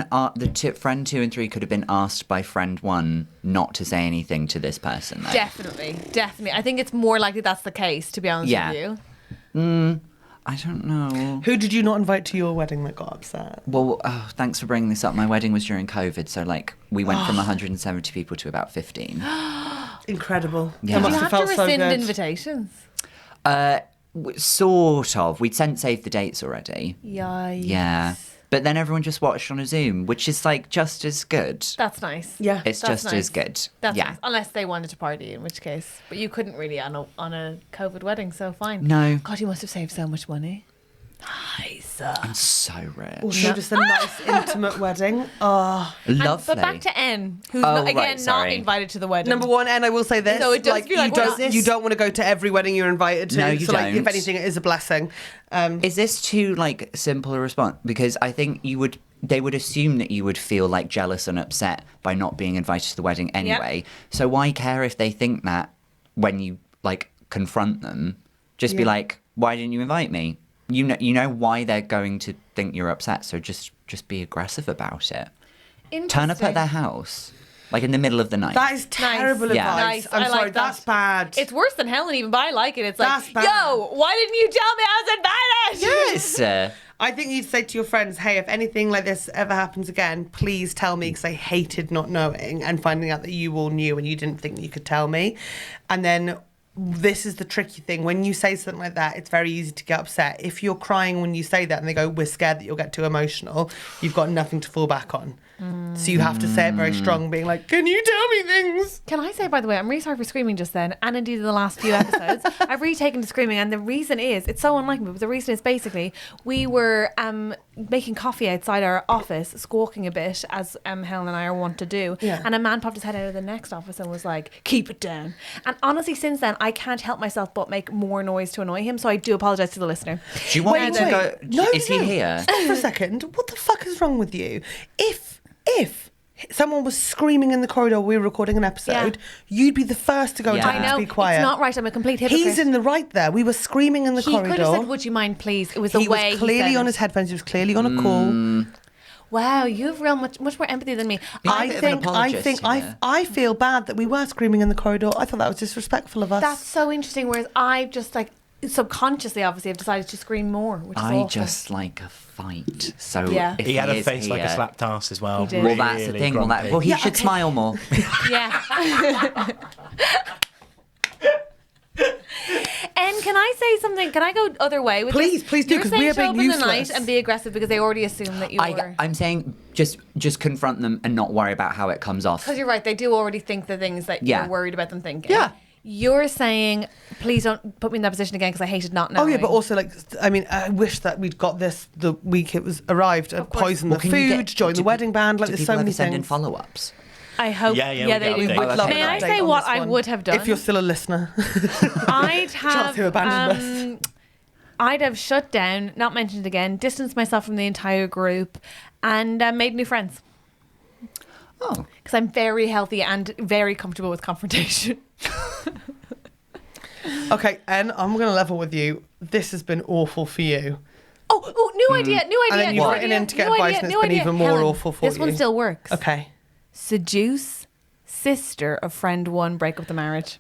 Speaker 5: been friend 2 and 3 could have been asked by friend 1 not to say anything to this person. Though.
Speaker 1: Definitely. I think it's more likely that's the case, to be honest
Speaker 5: Yeah.
Speaker 1: with you.
Speaker 5: I don't know.
Speaker 2: Who did you not invite to your wedding that got upset?
Speaker 5: Well, thanks for bringing this up. My wedding was during COVID, so like we went from 170 people to about 15.
Speaker 2: Incredible.
Speaker 5: Yeah.
Speaker 2: That
Speaker 1: Do
Speaker 2: must
Speaker 1: you
Speaker 2: have
Speaker 1: have to
Speaker 2: felt so
Speaker 1: rescind
Speaker 2: good.
Speaker 1: invitations?
Speaker 5: Sort of. We'd sent save the dates already.
Speaker 1: Yikes.
Speaker 5: Yeah. But then everyone just watched on a Zoom, which is like just as good.
Speaker 1: That's nice.
Speaker 2: Yeah.
Speaker 5: It's
Speaker 1: That's
Speaker 5: just
Speaker 1: nice.
Speaker 5: as good.
Speaker 1: That's
Speaker 5: yeah.
Speaker 1: nice. Unless they wanted to party, in which case. But you couldn't really on a COVID wedding, so fine.
Speaker 5: No.
Speaker 1: God, you must have saved so much money. Nice.
Speaker 5: I'm so rich.
Speaker 2: Also, just a nice intimate wedding. Oh.
Speaker 5: Lovely.
Speaker 1: But back to N, who's
Speaker 5: Oh,
Speaker 1: not, again
Speaker 5: right,
Speaker 1: not
Speaker 5: sorry.
Speaker 1: invited to the wedding.
Speaker 2: Number 1, and I will say this:
Speaker 1: So it does
Speaker 2: like,
Speaker 1: feel like
Speaker 2: you
Speaker 1: we're
Speaker 2: don't
Speaker 1: not-
Speaker 2: you don't want to go to every wedding you're invited to.
Speaker 5: No, you
Speaker 2: so like, if
Speaker 5: don't.
Speaker 2: anything, it is a blessing.
Speaker 5: Is this too like simple a response? Because I think they would assume that you would feel like jealous and upset by not being invited to the wedding anyway. So why care if they think that when you like confront them? Just be
Speaker 2: Yeah.
Speaker 5: like, why didn't you invite me? You know why they're going to think you're upset. So just be aggressive about it. Turn up at their house, like in the middle of the night.
Speaker 2: That is terrible
Speaker 1: Nice.
Speaker 5: Yeah.
Speaker 2: advice.
Speaker 1: Nice.
Speaker 2: I'm
Speaker 1: I
Speaker 2: sorry,
Speaker 1: like that.
Speaker 2: that's bad.
Speaker 1: It's worse than Helen even, but I like it. It's like,
Speaker 2: That's bad.
Speaker 1: yo, why didn't you tell me I was invited?
Speaker 5: Yes.
Speaker 2: I think you'd say to your friends, hey, if anything like this ever happens again, please tell me, because I hated not knowing and finding out that you all knew and you didn't think you could tell me. And then this is the tricky thing. When you say something like that, it's very easy to get upset. If you're crying when you say that and they go, we're scared that you'll get too emotional, you've got nothing to fall back on. So you have to say it very strong, being like, can you tell me things?
Speaker 1: Can I say, by the way, I'm really sorry for screaming just then, and indeed in the last few episodes, I've really taken to screaming, and the reason is, it's so unlike me, but the reason is basically, we were making coffee outside our office, squawking a bit, as Helen and I are wont to do, and a man popped his head out of the next office and was like, keep it down. And honestly, since then, I can't help myself but make more noise to annoy him, so I do apologise to the listener.
Speaker 5: Do you want me to go? Is he here?
Speaker 2: Stop for a second. What the fuck is wrong with you? If someone was screaming in the corridor while we were recording an episode, you'd be the first to go and tell them to be quiet.
Speaker 1: It's not right. I'm a complete hypocrite.
Speaker 2: He's in the right there. We were screaming in the corridor.
Speaker 1: He could have said, would you mind, please? It was the way
Speaker 2: he was clearly on his headphones. He was clearly on a call.
Speaker 1: Wow, you have much more empathy than me.
Speaker 2: I feel bad that we were screaming in the corridor. I thought that was disrespectful of us.
Speaker 1: That's so interesting. Whereas I've just subconsciously, obviously, I've decided to scream more, which is awful.
Speaker 5: I just like a fight. So if
Speaker 4: he had a face
Speaker 5: here,
Speaker 4: like a slapped ass as well.
Speaker 1: He did.
Speaker 5: Well, that's the thing. He should smile more.
Speaker 1: Yeah. And can I say something? Can I go other way? With
Speaker 2: please do, because we are being
Speaker 1: show up in the
Speaker 2: useless.
Speaker 1: night and be aggressive because they already assume that you were.
Speaker 5: I'm saying just confront them and not worry about how it comes off.
Speaker 1: Because you're right, they do already think the things that you're worried about them thinking.
Speaker 2: Yeah.
Speaker 1: You're saying, please don't put me in that position again because I hated not knowing.
Speaker 2: Oh yeah, but also I wish that we'd got this the week it was arrived. Poison the food, join the wedding band. Like there's so many
Speaker 5: send in
Speaker 2: things.
Speaker 5: follow-ups.
Speaker 1: I hope.
Speaker 4: Yeah,
Speaker 1: they do.
Speaker 4: we would love
Speaker 1: May I say what I would have done?
Speaker 2: If you're still a listener,
Speaker 1: I'd have
Speaker 2: who abandoned us.
Speaker 1: I'd have shut down, not mentioned again, distanced myself from the entire group, and made new friends.
Speaker 5: Oh,
Speaker 1: because I'm very healthy and very comfortable with confrontation.
Speaker 2: Okay, and I'm going to level with you. This has been awful for you.
Speaker 1: Oh, new idea.
Speaker 2: And then you've written in to get advice and it's been even more awful for you.
Speaker 1: This one still works.
Speaker 2: Okay.
Speaker 1: Seduce sister of friend one, break up the marriage.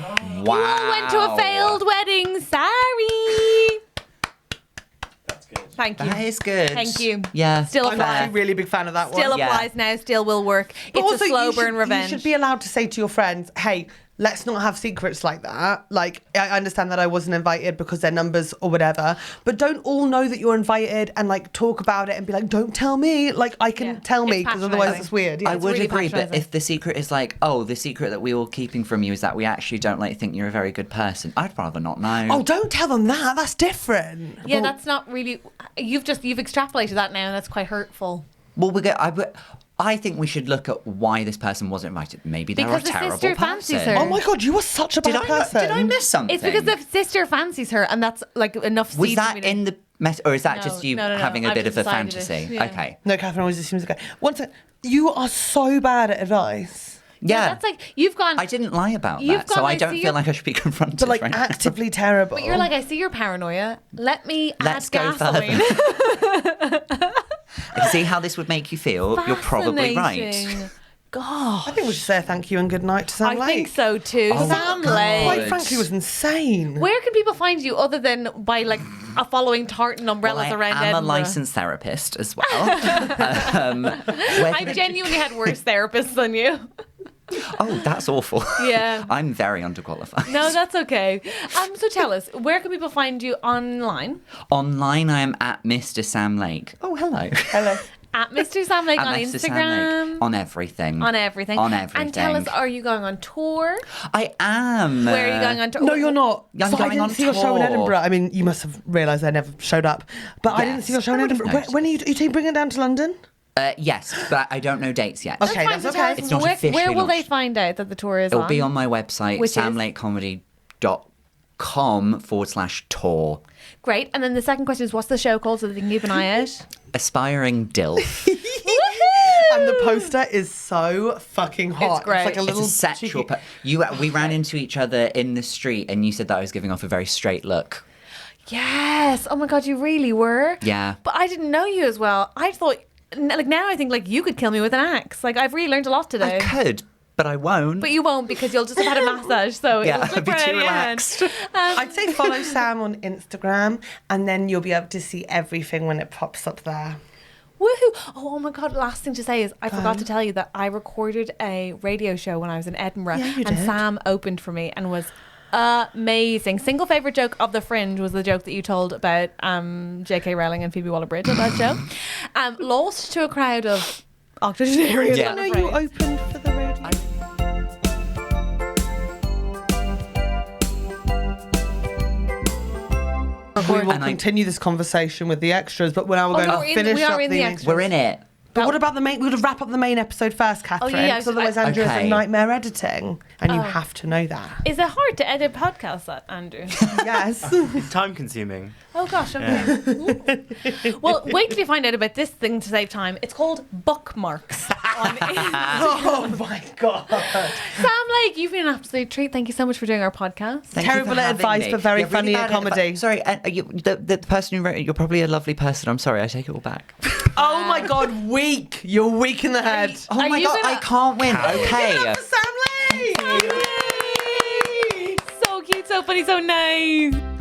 Speaker 5: wow.
Speaker 1: You all went to a failed wedding. Sorry.
Speaker 4: That's good.
Speaker 1: Thank you.
Speaker 5: That is good.
Speaker 1: Thank you.
Speaker 5: Yeah.
Speaker 1: Still
Speaker 2: I'm
Speaker 1: applies.
Speaker 2: actually a really big fan of that one.
Speaker 1: Still applies now. Still will work.
Speaker 2: But
Speaker 1: It's
Speaker 2: also,
Speaker 1: a slow
Speaker 2: you
Speaker 1: burn
Speaker 2: should,
Speaker 1: revenge.
Speaker 2: You should be allowed to say to your friends, hey, let's not have secrets like that. Like, I understand that I wasn't invited because their numbers or whatever, but don't all know that you're invited and like talk about it and be like, don't tell me. Like, I can tell me because otherwise it's weird. Yeah,
Speaker 5: I would
Speaker 1: really
Speaker 5: agree, but
Speaker 1: patronising.
Speaker 5: if the secret is like, the secret that we were keeping from you is that we actually don't think you're a very good person, I'd rather not know.
Speaker 2: Oh, don't tell them that. That's different.
Speaker 1: Yeah, that's not really. You've extrapolated that now, and that's quite hurtful.
Speaker 5: Well, I think we should look at why this person wasn't invited. Maybe they're
Speaker 1: Because
Speaker 5: a
Speaker 1: the
Speaker 5: terrible
Speaker 1: sister
Speaker 5: person.
Speaker 1: fancies her.
Speaker 2: Oh my God, you are such a bad person.
Speaker 5: Did I miss something?
Speaker 1: It's because the sister fancies her, and that's like enough.
Speaker 5: Was
Speaker 1: seed for
Speaker 5: that
Speaker 1: me to-
Speaker 5: in the or is that
Speaker 1: No,
Speaker 5: just you
Speaker 1: no.
Speaker 5: having a
Speaker 1: I've
Speaker 5: bit of
Speaker 1: just
Speaker 5: a
Speaker 1: decided it,
Speaker 5: fantasy?
Speaker 1: yeah.
Speaker 5: Okay.
Speaker 2: No, Catherine always assumes okay. Once you are so bad at advice.
Speaker 5: Yeah.
Speaker 1: that's like you've gone.
Speaker 5: I didn't lie about
Speaker 1: You've
Speaker 5: that, so
Speaker 1: gone,
Speaker 5: I
Speaker 1: I
Speaker 5: don't
Speaker 1: see
Speaker 5: feel
Speaker 1: your-
Speaker 5: like I should be confronted.
Speaker 2: But like
Speaker 5: right now.
Speaker 2: actively terrible.
Speaker 1: But you're like, I see your paranoia. Let me
Speaker 5: Let's
Speaker 1: add
Speaker 5: go
Speaker 1: gasoline.
Speaker 5: I can see how this would make you feel. You're probably right.
Speaker 1: Fascinating. God,
Speaker 2: I think we should say a thank you and good night to Sam
Speaker 1: I
Speaker 2: Lake.
Speaker 1: think so too.
Speaker 5: Oh
Speaker 1: Sam
Speaker 5: my God.
Speaker 1: Lake.
Speaker 2: Quite frankly, was insane.
Speaker 1: Where can people find you other than by like following tartan umbrellas
Speaker 5: Well,
Speaker 1: around
Speaker 5: I am
Speaker 1: Edinburgh?
Speaker 5: a licensed therapist as well.
Speaker 1: I've genuinely had worse therapists than you.
Speaker 5: Oh, that's awful.
Speaker 1: Yeah.
Speaker 5: I'm very underqualified.
Speaker 1: No, that's okay. So tell us, where can people find you online?
Speaker 5: Online, I am at Mr. Sam Lake. Oh, hello.
Speaker 2: Hello.
Speaker 1: At Mr. Sam Lake
Speaker 5: At
Speaker 1: on
Speaker 5: Mr. Sam
Speaker 1: Instagram.
Speaker 5: Lake. On everything.
Speaker 1: On everything.
Speaker 5: On everything.
Speaker 1: And tell us, are you going on tour?
Speaker 5: I am.
Speaker 1: Where are you going on tour?
Speaker 2: No, you're not.
Speaker 5: I'm
Speaker 2: So I
Speaker 5: going
Speaker 2: didn't
Speaker 5: on
Speaker 2: see your show in
Speaker 5: tour.
Speaker 2: Edinburgh. I mean, you must have realised I never showed up. But I didn't
Speaker 5: Yes,
Speaker 2: see your show in
Speaker 5: I would have
Speaker 2: Edinburgh.
Speaker 5: noticed.
Speaker 2: When are you bringing it down to London?
Speaker 5: Yes, but I don't know dates yet.
Speaker 2: Okay,
Speaker 1: Fine,
Speaker 2: that's
Speaker 1: so
Speaker 2: okay.
Speaker 1: tell us,
Speaker 5: It's not
Speaker 1: where
Speaker 5: officially
Speaker 1: will they
Speaker 5: launched.
Speaker 1: find out that the tour is
Speaker 5: It'll be on my website,
Speaker 1: Which is?
Speaker 5: samlakecomedy.com/tour.
Speaker 1: Great. And then the second question is, what's the show called so that they can keep an eye out?
Speaker 5: Aspiring DILF.
Speaker 2: And the poster is so fucking hot.
Speaker 1: It's great.
Speaker 2: like a
Speaker 5: It's
Speaker 2: little
Speaker 5: a sexual.
Speaker 2: cheeky-
Speaker 5: We ran into each other in the street, and you said that I was giving off a very straight look.
Speaker 1: Yes. Oh my God, you really were?
Speaker 5: Yeah.
Speaker 1: But I didn't know you as well. I thought, like now I think like you could kill me with an axe. Like I've really learned a lot today.
Speaker 5: I could, but I won't.
Speaker 1: But you won't because you'll just have had a massage. So
Speaker 5: Yeah,
Speaker 1: it'll slip
Speaker 5: I'd be
Speaker 1: right out
Speaker 5: too
Speaker 1: of your hand.
Speaker 5: relaxed.
Speaker 2: I'd say follow Sam on Instagram and then you'll be able to see everything when it pops up there.
Speaker 1: Woohoo! Oh my God, last thing to say is I forgot to tell you that I recorded a radio show when I was in Edinburgh
Speaker 2: Yeah, you
Speaker 1: and
Speaker 2: did.
Speaker 1: Sam opened for me and was Amazing. Single favourite joke of The Fringe was the joke that you told about J.K. Rowling and Phoebe Waller-Bridge at that show. Lost to a crowd of octogenarians.
Speaker 5: Yeah.
Speaker 2: I know you opened for the radio. We will continue this conversation with the extras, but now we're going to finish up the extras.
Speaker 5: We're in it.
Speaker 2: But what about the main? We would wrap up the main episode first, Catherine. Because otherwise, Andrew has a nightmare editing, and you have to know that.
Speaker 1: Is it hard to edit podcasts, Andrew?
Speaker 2: Yes.
Speaker 4: It's time consuming.
Speaker 1: Oh gosh, okay. Well, wait till you find out about this thing to save time. It's called bookmarks.
Speaker 2: Oh my God.
Speaker 1: Sam Lake, you've been an absolute treat. Thank you so much for doing our podcast.
Speaker 2: Terrible advice, but very funny at comedy.
Speaker 5: Sorry, the person who wrote it, you're probably a lovely person. I'm sorry, I take it all back.
Speaker 2: Oh my God, weak. You're weak in the head.
Speaker 5: Oh my God, I can't win. Okay.
Speaker 2: Give it up for Sam Lake.
Speaker 1: So cute, so funny, so nice.